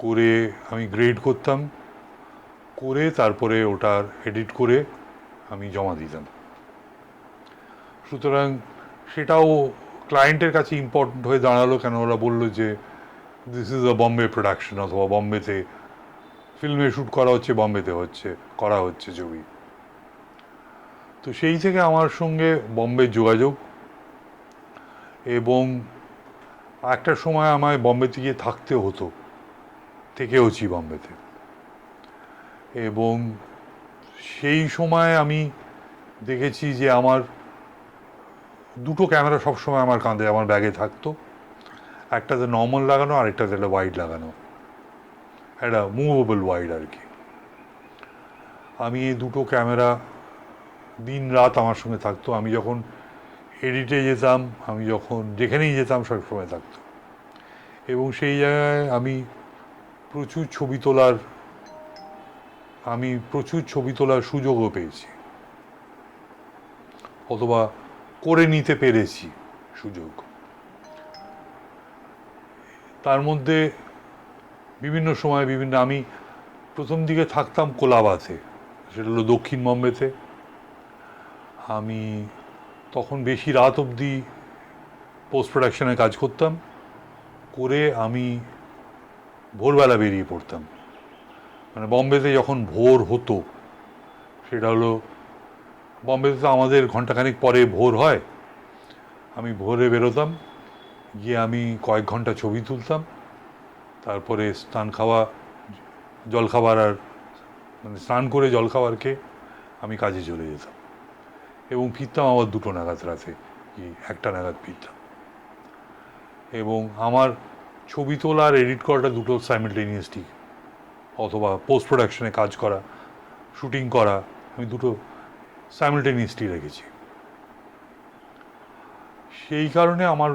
করে আমি গ্রেড করতাম, করে তারপরে ওটার এডিট করে আমি জমা দিতাম। সুতরাং সেটাও ক্লায়েন্টের কাছে ইম্পর্টেন্ট হয়ে দাঁড়ালো, কেন ওরা বললো যে this is a Bombay production, অথবা বম্বেতে ফিল্মে শ্যুট করা হচ্ছে, বম্বেতে করা হচ্ছে ছবি। তো সেই থেকে আমার সঙ্গে বম্বের যোগাযোগ, এবং একটা সময় আমায় বম্বেতে গিয়ে থাকতে হতো, থেকেওছি বম্বেতে। এবং সেই সময় আমি দেখেছি যে আমার দুটো ক্যামেরা সবসময় আমার কাঁধে, আমার ব্যাগে থাকতো, একটাতে নর্মাল লাগানো, আরেকটাতে একটা ওয়াইড লাগানো, একটা মুভেবল ওয়াইড আর কি। আমি এই দুটো ক্যামেরা দিন রাত আমার সঙ্গে থাকতো। আমি যখন এডিটে যেতাম, আমি যখন যেখানেই যেতাম সবসময় থাকতো। এবং সেই জায়গায় আমি প্রচুর ছবি তোলার সুযোগও পেয়েছি, অথবা করে নিতে পেরেছি সুযোগ। তার মধ্যে বিভিন্ন সময় আমি প্রথম দিকে থাকতাম কোলাবাতে, সেটা হলো দক্ষিণ বম্বেতে। আমি তখন বেশি রাত অবধি পোস্ট প্রোডাকশনে কাজ করতাম, করে আমি ভোরবেলা বেরিয়ে পড়তাম। মানে বম্বেতে যখন ভোর হতো, সেটা হলো, বম্বেতে তো আমাদের ঘন্টাখানিক পরে ভোর হয়, আমি ভোরে বেরোতাম, গিয়ে আমি কয়েক ঘন্টা ছবি তুলতাম, তারপরে জলখাবার আর মানে স্নান করে জলখাবার খেয়ে আমি কাজে চলে যেতাম, এবং ফিরতাম আবার 2টো নাগাদ, রাতে কি 1টা নাগাদ ফিরতাম। এবং আমার ছবি তোলা আর এডিট করাটা দুটো সাইমেলটেনিয়াসলি, অথবা পোস্ট প্রোডাকশনে কাজ করা, শুটিং করা, আমি দুটো সাইমেলটেনিয়াসলি রেখেছি। সেই কারণে আমার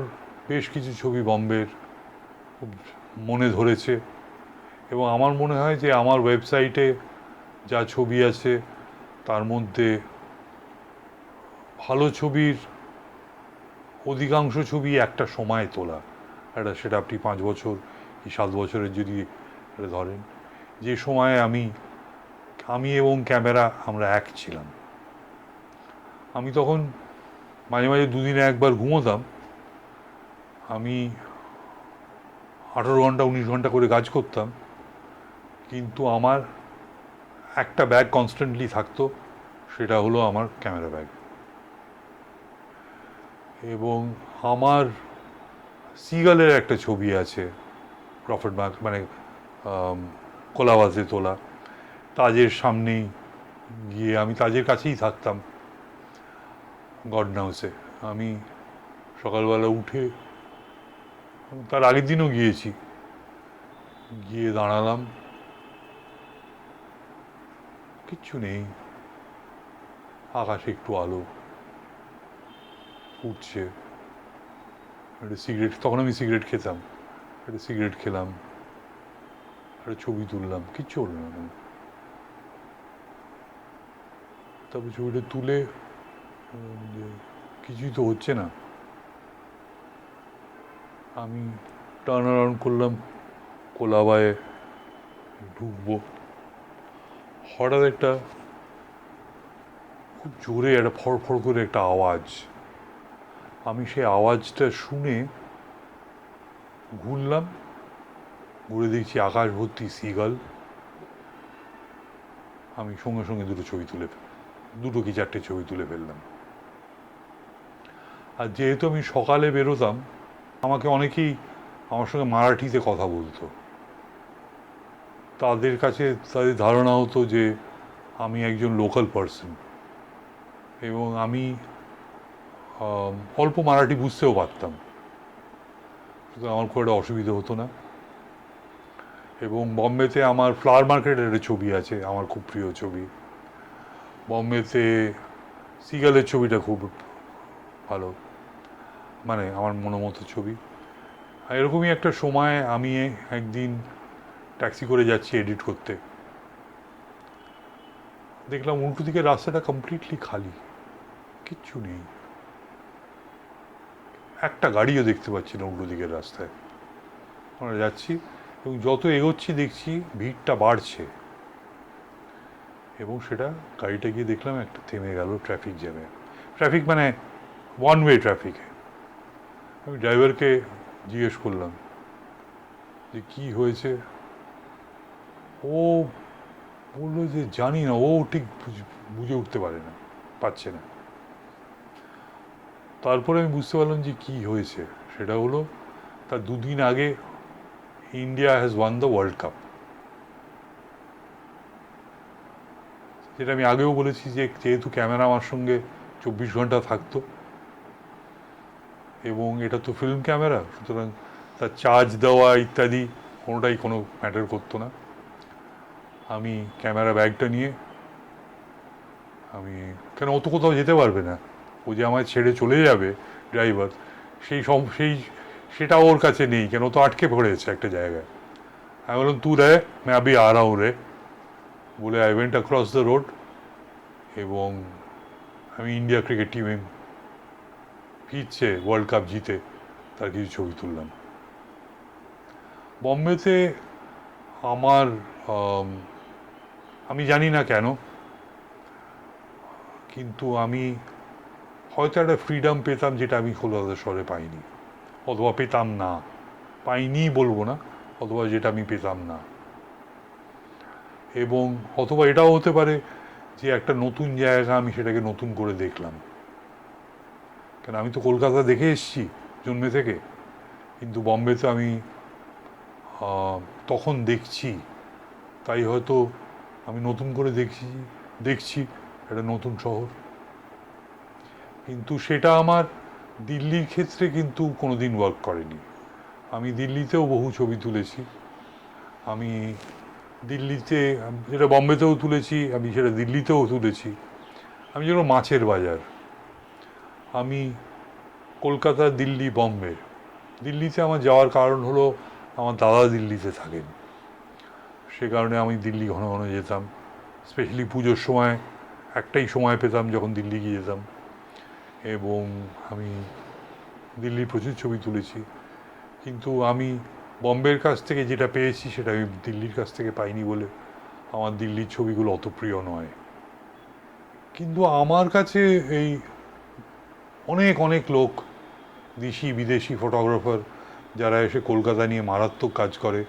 বেশ কিছু ছবি বম্বের খুব মনে ধরেছে, এবং আমার মনে হয় যে আমার ওয়েবসাইটে যা ছবি আছে তার মধ্যে ভালো ছবির অধিকাংশ ছবি একটা সময় তোলা, সেটা আপনি 5 বছর কি 7 বছরের যদি ধরেন, যে সময়ে আমি এবং ক্যামেরা আমরা এক ছিলাম। আমি তখন মাঝে মাঝে দুদিনে একবার ঘুমোতাম। আমি 18 ঘন্টা 19 ঘন্টা করে কাজ করতাম, কিন্তু আমার একটা ব্যাগ কনস্ট্যান্টলি থাকতো, সেটা হলো আমার ক্যামেরা ব্যাগ। এবং আমার সিগালের একটা ছবি আছে, প্রফিট মার্ক, মানে কোলাবাসে তোলা, তাজের সামনেই গিয়ে, আমি তাজের কাছেই থাকতাম গড নাউসে। আমি সকালবেলা উঠে, তার আগের দিনও গিয়েছি, গিয়ে দাঁড়ালাম, কিচ্ছু নেই, আকাশে একটু আলো উঠছে, একটা সিগারেট, তখন আমি সিগারেট খেতাম, একটা সিগারেট খেলাম, একটা ছবি তুললাম, কিচ্ছু হলো না। তারপর ছবিটা তুলে কিছুই তো হচ্ছে না, আমি টার্ন অ্যারাউন্ড করলাম, কোলাবায় ঢুকবো, হঠাৎ একটা খুব জোরে একটা ফড়ফড় করে একটা আওয়াজ। আমি সেই আওয়াজটা শুনে ঘুরলাম, ঘুরে দেখছি আকাশ ভর্তি সিগাল। আমি সঙ্গে সঙ্গে দুটো কি চারটে ছবি তুলে ফেললাম। আর যেহেতু আমি সকালে বেরোতাম, আমাকে অনেকেই আমার সঙ্গে মারাঠিতে কথা বলতো। তাদের কাছে তাদের ধারণা হতো যে আমি একজন লোকাল পার্সন, এবং আমি অল্প মারাঠি বুঝতেও পারতাম, সুতরাং আমার খুব একটা অসুবিধা হতো না। এবং বম্বেতে আমার ফ্লাওয়ার মার্কেটের একটা ছবি আছে, আমার খুব প্রিয় ছবি। বম্বেতে সিগালের ছবিটা খুব ভালো, মানে আমার মনোমতো ছবি। আর এরকমই একটা সময় আমি একদিন ট্যাক্সি করে যাচ্ছি এডিট করতে, দেখলাম উল্টো দিকের রাস্তাটা কমপ্লিটলি খালি, কিচ্ছু নেই, একটা গাড়িও দেখতে পাচ্ছি না উল্টো দিকের রাস্তায়। আমরা যাচ্ছি এবং যত এগোচ্ছি দেখছি ভিড়টা বাড়ছে, এবং সেটা গাড়িটা গিয়ে দেখলাম একটা থেমে গেল ট্রাফিক জ্যামে। ট্রাফিক মানে ওয়ান ওয়ে ট্রাফিকে। আমি ড্রাইভারকে জিজ্ঞেস করলাম যে কি হয়েছে। ও বললো যে জানি না, ও ঠিক বুঝে উঠতে পারছে না। তারপরে আমি বুঝতে পারলাম যে কি হয়েছে। সেটা হলো তার দুদিন আগে India has one the world cup. যেটা আমি আগেও বলেছি যে যেহেতু ক্যামেরা আমার সঙ্গে 24 ঘন্টা থাকতো, এবং এটা তো ফিল্ম ক্যামেরা, সুতরাং তার চার্জ দেওয়া ইত্যাদি কোনোটাই কোনো ম্যাটার করতো না। আমি ক্যামেরা ব্যাগটা নিয়ে, আমি কেন ও তো কোথাও যেতে পারবে না, ও যে আমায় ছেড়ে চলে যাবে ড্রাইভার, সেটা ওর কাছে নেই, কেন ও তো আটকে পড়েছে একটা জায়গায়। আমি বললাম তু রে मैं अभी आ रहा हूँ রে, বলে I went across the road, এবং আমি ইন্ডিয়া ক্রিকেট টিমে ফিরছে ওয়ার্ল্ড কাপ জিতে তার কিছু ছবি তুললাম। বম্বেতে আমার আমি জানি না কেন, কিন্তু আমি হয়তো একটা ফ্রিডম পেতাম যেটা আমি কলকাতা শহরে পাইনি, অথবা পেতাম না, পাইনি বলবো না, অথবা যেটা আমি পেতাম না। এবং অথবা এটাও হতে পারে যে একটা নতুন জায়গা, আমি সেটাকে নতুন করে দেখলাম। কেন আমি তো কলকাতা দেখে এসেছি জন্মে থেকে, কিন্তু বম্বেতে আমি তখন দেখছি, তাই হয়তো আমি নতুন করে দেখছি একটা নতুন শহর। কিন্তু সেটা আমার দিল্লির ক্ষেত্রে কিন্তু কোনোদিন ওয়ার্ক করেনি। আমি দিল্লিতেও বহু ছবি তুলেছি, আমি দিল্লিতে যেটা বম্বেতেও তুলেছি, আমি সেটা দিল্লিতেও তুলেছি। আমি যেন মাছের বাজার, আমি কলকাতা, দিল্লি, বম্বে। দিল্লিতে আমার যাওয়ার কারণ হলো আমার দাদা দিল্লিতে থাকেন, সে কারণে আমি দিল্লি ঘন ঘন যেতাম। স্পেশালি পুজোর সময় একটাই সময় পেতাম যখন দিল্লি গিয়ে যেতাম, এবং আমি দিল্লির প্রচুর ছবি তুলেছি। কিন্তু আমি বম্বের কাছ থেকে যেটা পেয়েছি সেটা আমি দিল্লির কাছ থেকে পাইনি বলে আমার দিল্লির ছবিগুলো অত প্রিয় নয়। কিন্তু আমার কাছে এই অনেক অনেক লোক, দেশি বিদেশি ফটোগ্রাফার, যারা এসে কলকাতা নিয়ে মারাত্মক কাজ করে,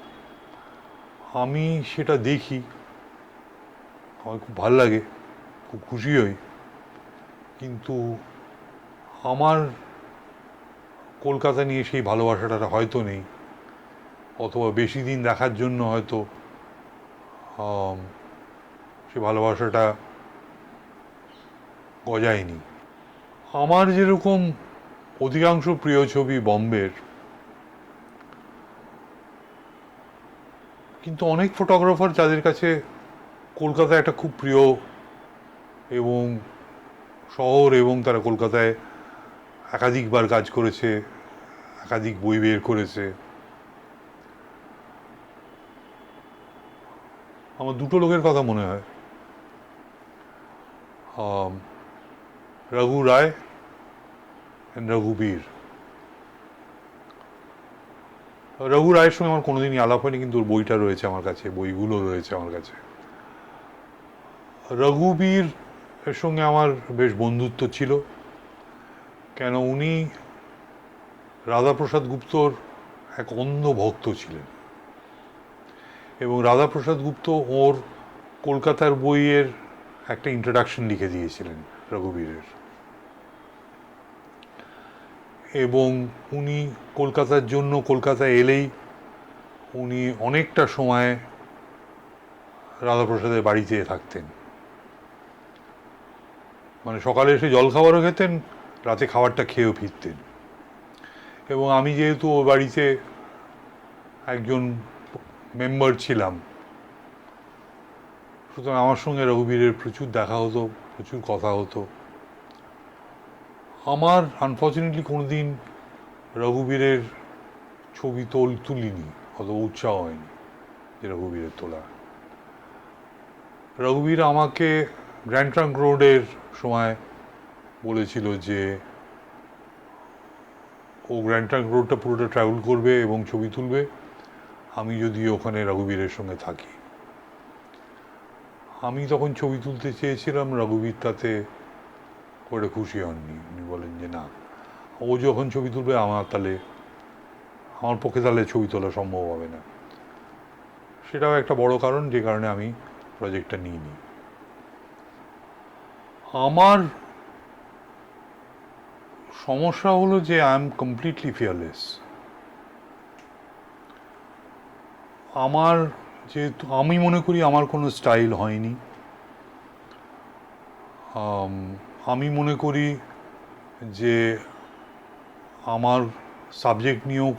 আমি সেটা দেখি, আমার খুব ভাল লাগে, খুব খুশি হই। কিন্তু আমার কলকাতা নিয়ে সেই ভালোবাসাটা হয়তো নেই, অথবা বেশি দিন দেখার জন্য হয়তো সে ভালোবাসাটা গজায়নি। আমার যেরকম অধিকাংশ প্রিয় ছবি বম্বের, কিন্তু অনেক ফটোগ্রাফার যাদের কাছে কলকাতা একটা খুব প্রিয় এবং শহর, এবং তারা কলকাতায় একাধিকবার কাজ করেছে, একাধিক বই বের করেছে। আমার দুটো লোকের কথা মনে হয়, রঘু রায় অ্যান্ড রঘুবীর। রঘু রায়ের সঙ্গে আমার কোনোদিনই আলাপ হয়নি, কিন্তু ওর বইটা রয়েছে আমার কাছে, বইগুলো রয়েছে আমার কাছে। রঘুবীর এর সঙ্গে আমার বেশ বন্ধুত্ব ছিল, কেন উনি রাধাপ্রসাদ গুপ্তর এক অন্ধ ভক্ত ছিলেন, এবং রাধাপ্রসাদ গুপ্ত ওর কলকাতার বইয়ের একটা ইন্ট্রোডাকশন লিখে দিয়েছিলেন রঘুবীরের, এবং উনি কলকাতার জন্য কলকাতায় এলেই উনি অনেকটা সময় রাধাপ্রসাদের বাড়িতে থাকতেন, মানে সকালে এসে জলখাবারও খেতেন, রাতে খাবারটা খেয়েও ফিরতেন। এবং আমি যেহেতু ওর বাড়িতে একজন মেম্বার ছিলাম, সুতরাং আমার সঙ্গে রঘুবীরের প্রচুর দেখা হতো, প্রচুর কথা হতো। আমার আনফর্চুনেটলি কোনোদিন রঘুবীরের ছবি তুলিনি, অত উৎসাহ হয়নি যে রঘুবীরের তোলা। রঘুবীর আমাকে গ্র্যান্ড ট্রাঙ্ক রোডের সময় বলেছিল যে ও গ্র্যান্ড ট্রাঙ্ক রোডটা পুরোটা ট্রাভেল করবে এবং ছবি তুলবে, আমি যদি ওখানে রঘুবীরের সঙ্গে থাকি। আমি তখন ছবি তুলতে চেয়েছিলাম, রঘুবীর তাতে করে খুশি হননি। উনি বলেন যে না, ও যখন ছবি তুলবে আমার পক্ষে তাহলে ছবি তোলা সম্ভব হবে না। সেটাও একটা বড় কারণ, যে কারণে আমি প্রজেক্টটা নিইনি। আমার সমস্যা হলো যে আই এম কমপ্লিটলি ফিয়ারলেস। যেহেতু আমি মনে করি আমার কোনো স্টাইল হয়নি, আমি মনে করি যে আমার সাবজেক্ট নিয়েও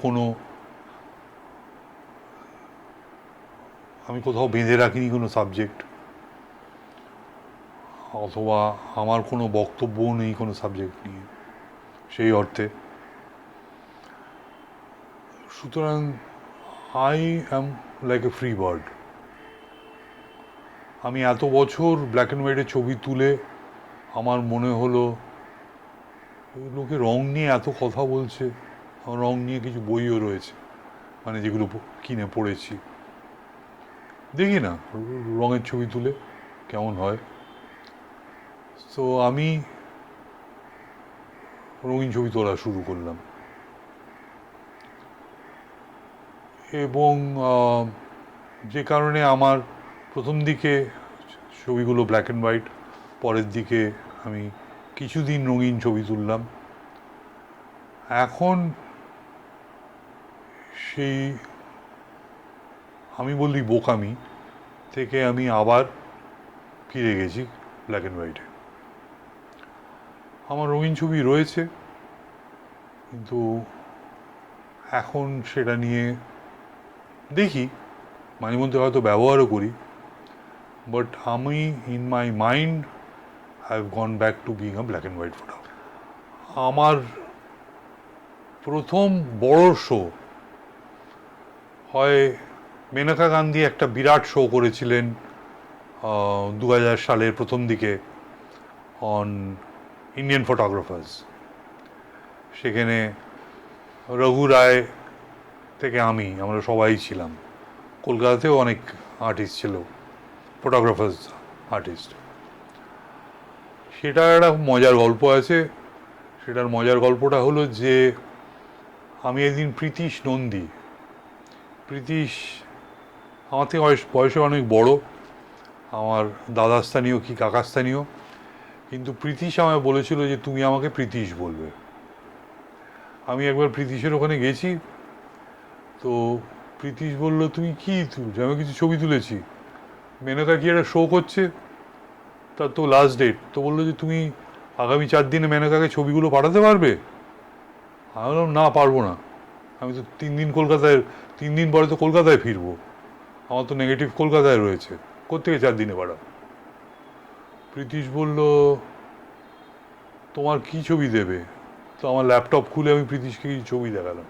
আমি কোথাও বেঁধে রাখিনি কোনো সাবজেক্ট, অথবা আমার কোনো বক্তব্যও নেই কোনো সাবজেক্ট নিয়ে সেই অর্থে। সুতরাং I am like a free bird. আমি এত বছর ব্ল্যাক অ্যান্ড হোয়াইটের ছবি তুলে আমার মনে হলো লোকে রং নিয়ে এত কথা বলছে, আমার রং নিয়ে কিছু বইও রয়েছে, মানে যেগুলো কিনে পড়েছি, দেখি না রঙের ছবি তুলে কেমন হয়। তো আমি রঙিন ছবি তোলা শুরু করলাম, এবং যে কারণে আমার প্রথম দিকে ছবিগুলো ব্ল্যাক অ্যান্ড হোয়াইট, পরের দিকে আমি কিছুদিন রঙিন ছবি তুললাম। এখন সেই আমি বলি বোকামি থেকে আমি আবার ফিরে গেছি ব্ল্যাক অ্যান্ড হোয়াইটে। আমার রঙিন ছবি রয়েছে, কিন্তু এখন সেটা নিয়ে দেখি, মাঝে মধ্যে হয়তো ব্যবহারও করি, বাট আমি in my mind I have gone back to being a black and white photographer. আমার প্রথম বড় শো হয় মেনকা গান্ধী একটা বিরাট শো করেছিলেন 2000 সালের প্রথম দিকে অন ইন্ডিয়ান ফটোগ্রাফার্স। সেখানে রঘু রায় থেকে আমরা সবাই ছিলাম, কলকাতাতেও অনেক আর্টিস্ট ছিল, ফটোগ্রাফার্স আর্টিস্ট। সেটার একটা মজার গল্প আছে। সেটার মজার গল্পটা হলো যে আমি একদিন প্রীতিশ নন্দী, প্রীতিশ আমার থেকে বয়সে অনেক বড়, আমার দাদা স্থানীয় কি কাকা স্থানীয়, কিন্তু প্রীতিশ আমায় বলেছিল যে তুমি আমাকে প্রীতিশ বলবে। আমি একবার প্রীতিশের ওখানে গেছি, তো প্রীতিশ বলল তুমি কি তুলছো? আমি কিছু ছবি তুলেছি। মেনকা কি একটা শো করছে, তার তো লাস্ট ডেট, তো বললো যে তুমি আগামী 4 দিনে মেনকাকে ছবিগুলো পাঠাতে পারবে? আমি বললাম না, পারবো না, আমি তো 3 দিন পরে তো কলকাতায় ফিরবো, আমার তো নেগেটিভ কলকাতায় রয়েছে, কোত্থেকে 4 দিনে পাঠাবো? প্রীতিশ বলল তোমার কি ছবি দেবে? তো আমার ল্যাপটপ খুলে আমি প্রীতিশকে কিছু ছবি দেখালাম।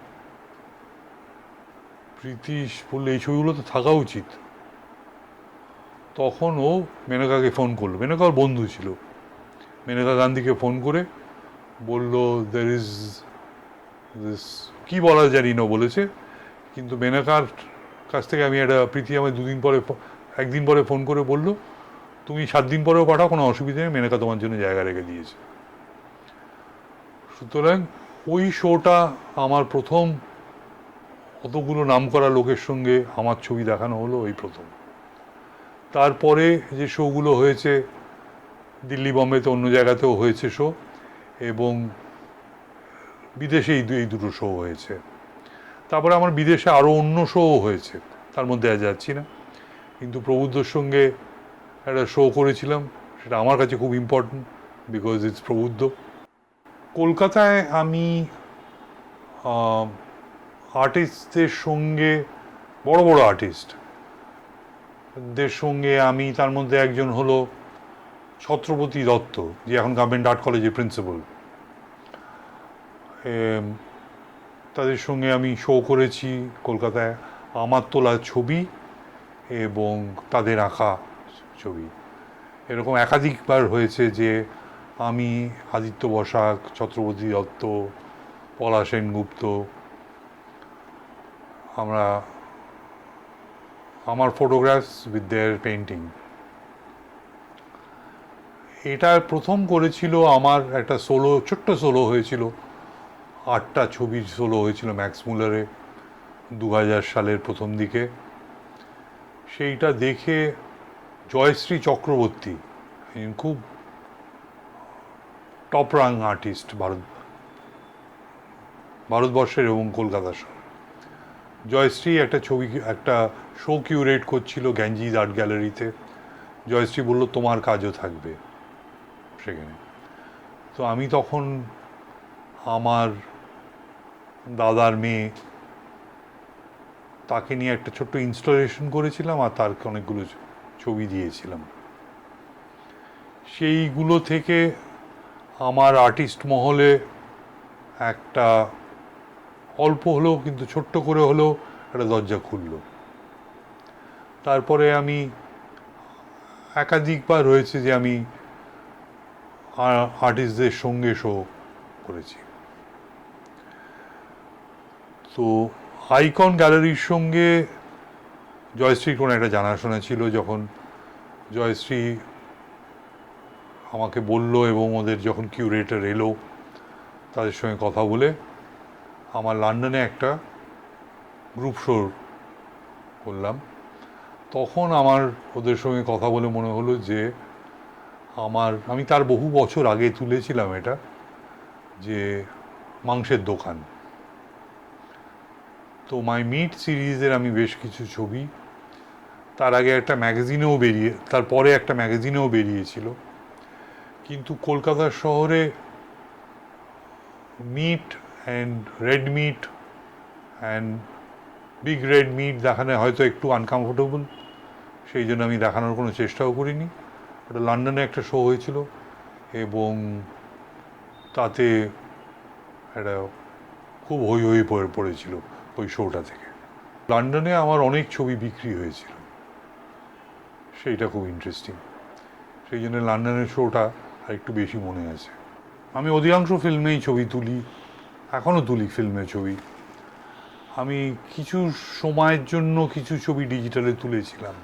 প্রীতিশ বললো এই ছবিগুলো তো থাকা উচিত। তখন ও মেনকাকে ফোন করলো, মেনকা ওর বন্ধু ছিল, মেনকা গান্ধীকে ফোন করে বলল দের ইজ দিস, কী বলা জানি না বলেছে, কিন্তু মেনকার কাছ থেকে আমি প্রীতি আমায় 1 দিন পরে ফোন করে বললো তুমি 7 দিন পরেও পাঠাও, কোনো অসুবিধা নেই, মেনকা তোমার জন্য জায়গা রেখে দিয়েছে। সুতরাং ওই শোটা আমার প্রথম অতগুলো নামকরা লোকের সঙ্গে আমার ছবি দেখানো হলো এই প্রথম। তারপরে যে শোগুলো হয়েছে দিল্লি বম্বেতে অন্য জায়গাতেও হয়েছে শো, এবং বিদেশে এই দুটো শো হয়েছে। তারপরে আমার বিদেশে আরও অন্য শোও হয়েছে, তার মধ্যে আজ যাচ্ছি না। কিন্তু প্রবুদ্ধর সঙ্গে একটা শো করেছিলাম, সেটা আমার কাছে খুব ইম্পর্টেন্ট বিকজ ইটস প্রবুদ্ধ। কলকাতায় আমি আর্টিস্টদের সঙ্গে, বড় বড় আর্টিস্টদের সঙ্গে, আমি তার মধ্যে একজন হলো ছত্রপতি দত্ত, যে এখন গভর্নমেন্ট আর্ট কলেজের প্রিন্সিপাল। তাদের সঙ্গে আমি শো করেছি কলকাতায়, আমার তোলা ছবি এবং তাদের আঁকা ছবি। এরকম একাধিকবার হয়েছে যে আমি, আদিত্য বসাক, ছত্রপতি দত্ত, পলা সেনগুপ্ত, আমরা আমার ফটোগ্রাফস উইথ দেয়ার পেন্টিং। এটা প্রথম করেছিল আমার একটা সোলো, ছোট্ট সোলো হয়েছিল, 8টা ছবির সোলো হয়েছিল ম্যাক্স মুলারে 2000 সালের প্রথম দিকে। সেইটা দেখে জয়শ্রী চক্রবর্তী, খুব টপ রাং আর্টিস্ট ভারতবর্ষের এবং কলকাতার শহর, জয়শ্রী একটা শো কিউরেট করছিল গ্যাঞ্জিজ আর্ট গ্যালারিতে। জয়শ্রী বলল তোমার কাজও থাকবে সেখানে। তো আমি তখন আমার দাদার মেয়ে, তাকে নিয়ে একটা ছোট্ট ইনস্টলেশন করেছিলাম আর তার অনেকগুলো ছবি দিয়েছিলাম। সেইগুলো থেকে আমার আর্টিস্ট মহলে একটা অল্প হলেও, কিন্তু ছোট্ট করে হলেও একটা দরজা খুলল। তারপরে আমি একাধিকবার হয়েছে যে আমি আর্টিস্টদের সঙ্গে শো করেছি। তো আইকন গ্যালারির সঙ্গে জয়শ্রীর কোনো একটা জানাশোনা ছিল। যখন জয়শ্রী আমাকে বলল এবং ওদের যখন কিউরেটর এলো, তাদের সঙ্গে কথা বলে আমার লন্ডনে একটা গ্রুপ শো করলাম। তখন আমার ওদের সঙ্গে কথা বলে মনে হলো যে আমি তার বহু বছর আগে তুলেছিলাম এটা, যে মাংসের দোকান। তো মাই মিট সিরিজের আমি বেশ কিছু ছবি, তার আগে একটা ম্যাগাজিনেও তারপরে একটা ম্যাগাজিনেও বেরিয়েছিল। কিন্তু কলকাতার শহরে meat and red meat and big red meat দেখানো হয়তো একটু আনকমফোর্টেবল, সেই জন্য আমি দেখানোর কোনো চেষ্টাও করিনি। ওটা লন্ডনে একটা শো হয়েছিল এবং তাতে একটা খুব হই হই পড়েছিল ওই শোটা থেকে। লন্ডনে আমার অনেক ছবি বিক্রি হয়েছিল, সেইটা খুব ইন্টারেস্টিং। সেই জন্য লন্ডনের শোটা আর একটু বেশি মনে আছে। আমি অধিকাংশ ফিল্মেই ছবি তুলি, এখনও তুলি ফিল্মের ছবি। আমি কিছু সময়ের জন্য কিছু ছবি ডিজিটালে তুলেছিলাম।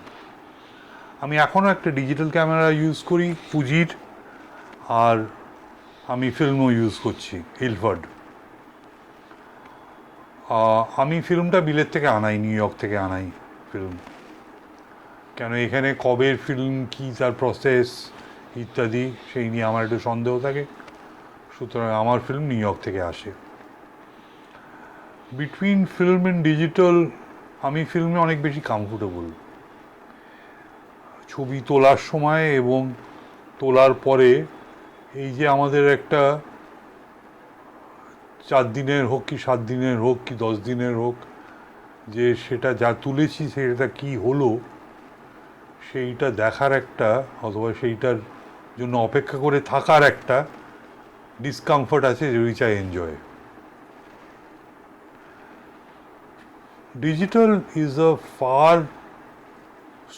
আমি এখনও একটা ডিজিটাল ক্যামেরা ইউজ করি ফুজির, আর আমি ফিল্মও ইউজ করছি ইলফার্ড। আমি ফিল্মটা বিলেত থেকে আনাই, নিউ ইয়র্ক থেকে আনাই ফিল্ম, কেন এখানে কবের ফিল্ম, কী তার প্রসেস ইত্যাদি সেই নিয়ে আমার একটু সন্দেহ থাকে। সুতরাং আমার ফিল্ম নিউ ইয়র্ক থেকে আসে। বিটুইন ফিল্ম অ্যান্ড ডিজিটাল আমি ফিল্মে অনেক বেশি কমফোর্টেবল। ছবি তোলার সময় এবং তোলার পরে এই যে আমাদের একটা 4 দিনের হোক কি 7 দিনের হোক কি 10 দিনের হোক, যে সেটা যা তুলেছি সেটা কি হলো সেইটা দেখার একটা, অথবা সেইটার জন্য অপেক্ষা করে থাকার একটা ডিসকমফর্ট আছে, which I enjoy. Digital is a fur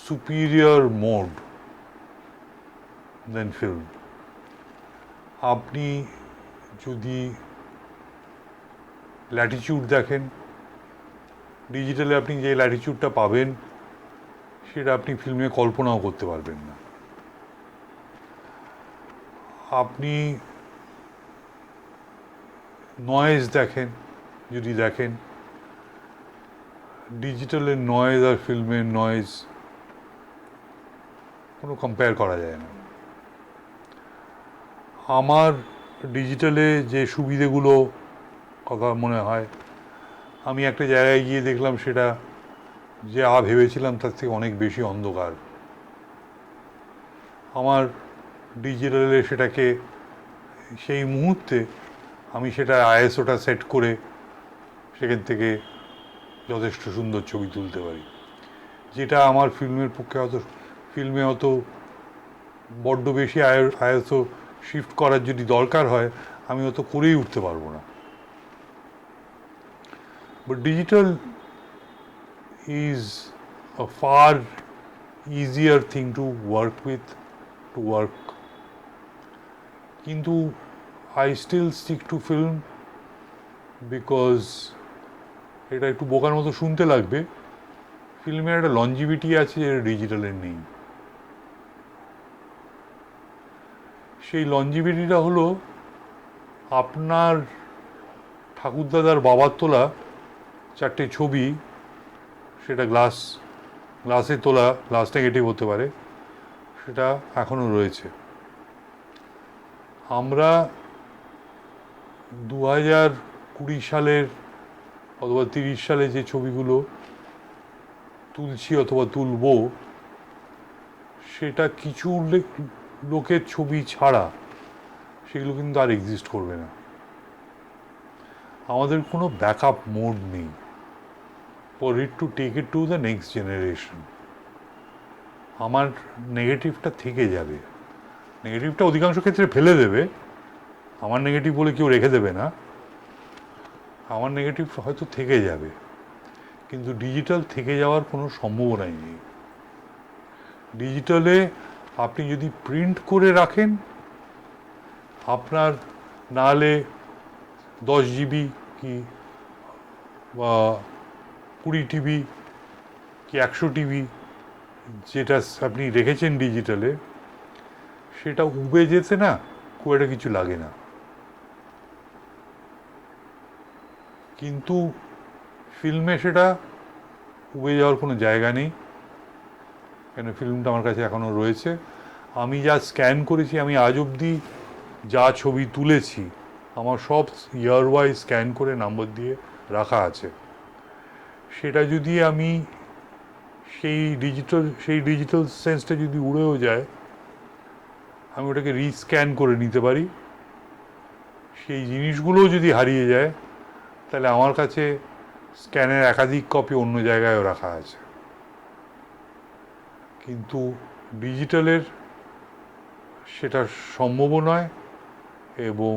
superior mode than film. আপনি যদি ল্যাটিটিউড দেখেন, ডিজিটালে আপনি যে ল্যাটিটিউডটা পাবেন সেটা আপনি ফিল্মে কল্পনাও করতে পারবেন না। আপনি নয়েজ দেখেন, যদি দেখেন ডিজিটালের নয়েজ আর ফিল্মের নয়েজ কোনো কম্পেয়ার করা যায় না। আমার ডিজিটালে যে সুবিধেগুলো কথা মনে হয়, আমি একটা জায়গায় গিয়ে দেখলাম সেটা যা ভেবেছিলাম তার থেকে অনেক বেশি অন্ধকার। আমার ডিজিটালে সেটাকে সেই মুহূর্তে আমি সেটা আইএসওটা সেট করে সেখান থেকে যথেষ্ট সুন্দর ছবি তুলতে পারি, যেটা আমার ফিল্মের পক্ষে ফিল্মে অত বড্ড বেশি আইএসও শিফট করার যদি দরকার হয় আমি অত করেই উঠতে পারবো না। But digital is a far easier thing to work with, to work. কিন্তু I still stick to film because এটা একটু বোকার মতো শুনতে লাগবে, ফিল্মের একটা লঞ্জিভিটি আছে যেটা ডিজিটালের নেই। সেই লঞ্জিভিটিটা হলো আপনার ঠাকুরদাদার বাবার তোলা চারটে ছবি, সেটা গ্লাসে তোলা, গ্লাস নেগেটিভ হতে পারে, সেটা এখনও রয়েছে। আমরা 2020 সালের অথবা 30 সালে যে ছবিগুলো তুলছি অথবা তুলব, সেটা কিছু লোকের ছবি ছাড়া সেগুলো কিন্তু আর এক্সিস্ট করবে না। আমাদের কোনো ব্যাকআপ মোড নেই for it to take it to the next generation. আমার নেগেটিভটা থেকে যাবে, নেগেটিভটা অধিকাংশ ক্ষেত্রে ফেলে দেবে, আমার নেগেটিভ বলে কেউ রেখে দেবে না, আমার নেগেটিভ হয়তো থেকে যাবে, কিন্তু ডিজিটাল থেকে যাওয়ার কোনো সম্ভাবনাই নেই। ডিজিটালে আপনি যদি প্রিন্ট করে রাখেন, আপনার নাহলে 10 জিবি কি বা 20 টিবি কি 100 টিবি যেটা আপনি রেখেছেন ডিজিটালে, সেটা উবে যেতে না খুব একটা কিছু লাগে না। কিন্তু ফিল্মে সেটা উবে যাওয়ার কোনো জায়গা নেই, কেন ফিল্মটা আমার কাছে এখনও রয়েছে। আমি যা স্ক্যান করেছি, আমি আজ অবধি যা ছবি তুলেছি আমার সব ইয়ার ওয়াইজ স্ক্যান করে নাম্বার দিয়ে রাখা আছে। সেটা যদি আমি সেই ডিজিটাল সেন্সটা যদি উড়েও যায়, আমি ওটাকে রিস্ক্যান করে নিতে পারি। সেই জিনিসগুলোও যদি হারিয়ে যায়, তাহলে আমার কাছে স্ক্যানের একাধিক কপি অন্য জায়গায়ও রাখা আছে। কিন্তু ডিজিটালের সেটা সম্ভব নয় এবং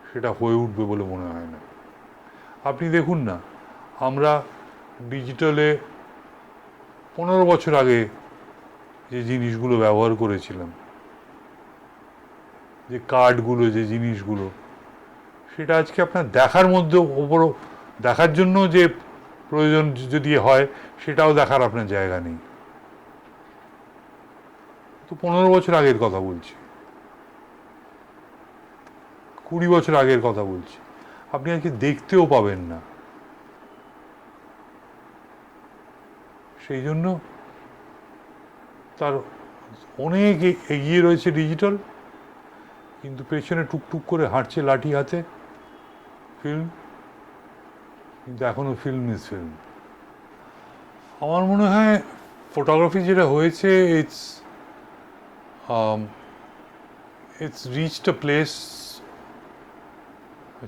সেটা হয়ে উঠবে বলে মনে হয় না। আপনি দেখুন না, আমরা ডিজিটালে 15 বছর আগে যে জিনিসগুলো ব্যবহার করেছিলাম, যে কার্ডগুলো, যে জিনিসগুলো, সেটা আজকে আপনার দেখার মধ্যে ওপরও দেখার জন্য যে প্রয়োজন যদি হয়, সেটাও দেখার আপনার জায়গা নেই। তো 15 বছর আগের কথা বলছি, 20 বছর আগের কথা বলছি, আপনি আজকে দেখতেও পাবেন না। সেই জন্য তার অনেক এগিয়ে রয়েছে ডিজিটাল, কিন্তু পেছনে টুকটুক করে হাঁটছে লাঠি হাতে ফিল্ম, কিন্তু এখনও ফিল্ম ইজ ফিল্ম। আমার মনে হয় ফটোগ্রাফি যেটা হয়েছে, ইটস রিচড আ প্লেস,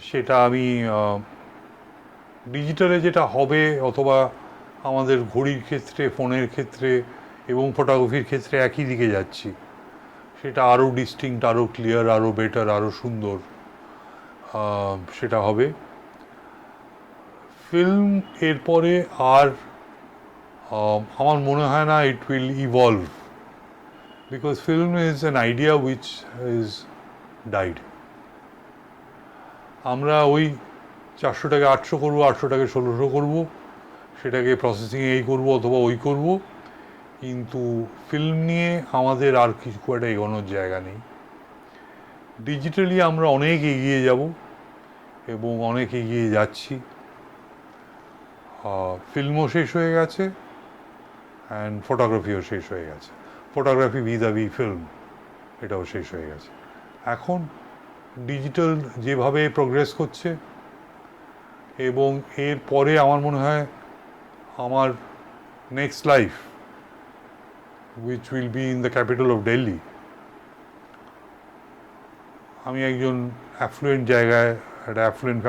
সেটা আমি ডিজিটালে যেটা হবে অথবা আমাদের ঘড়ির ক্ষেত্রে, ফোনের ক্ষেত্রে এবং ফটোগ্রাফির ক্ষেত্রে একই দিকে যাচ্ছি, সেটা আরও ডিস্টিংক্ট, আরও ক্লিয়ার, আরও বেটার, আরও সুন্দর সেটা হবে। ফিল্ম এরপরে আর আমার মনে হয় না it will evolve, because film is an idea which is died. আমরা ওই 400 টাকা 800 করবো, 800 টাকা 1600 করবো, সেটাকে প্রসেসিংয়ে এই করবো অথবা ওই করবো, কিন্তু ফিল্ম নিয়ে আমাদের আর কিছু একটা এগোনোর জায়গা নেই। ডিজিটালি আমরা অনেক এগিয়ে যাব এবং অনেক এগিয়ে যাচ্ছি। ফিল্মও শেষ হয়ে গেছে অ্যান্ড ফটোগ্রাফিও শেষ হয়ে গেছে। ফটোগ্রাফি ভিজাভি ফিল্ম এটাও শেষ হয়ে গেছে। এখন ডিজিটাল যেভাবে প্রোগ্রেস করছে, এবং এর পরে আমার মনে হয় আমার next life which will be in the capital of Delhi. আমি একজন অ্যাফ্লুয়েন্ট জায়গায়, একটা অ্যাফ্লুয়েন্ট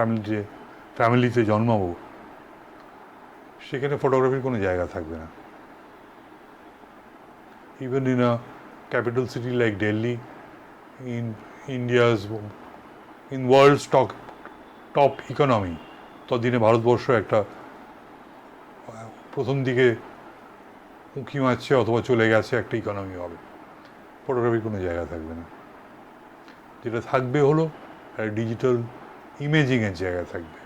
ফ্যামিলিতে জন্মাবো, সেখানে ফটোগ্রাফির কোনো জায়গা থাকবে না। Even in a capital city like Delhi, in India's, in world's top economy, ততদিনে ভারতবর্ষ একটা প্রথম দিকে উঁকি মারছে অথবা চলে গেছে একটা ইকোনমি হবে। ফটোগ্রাফির কোনো জায়গা থাকবে না। যেটা থাকবে হলো ডিজিটাল ইমেজিংয়ের জায়গা থাকবে।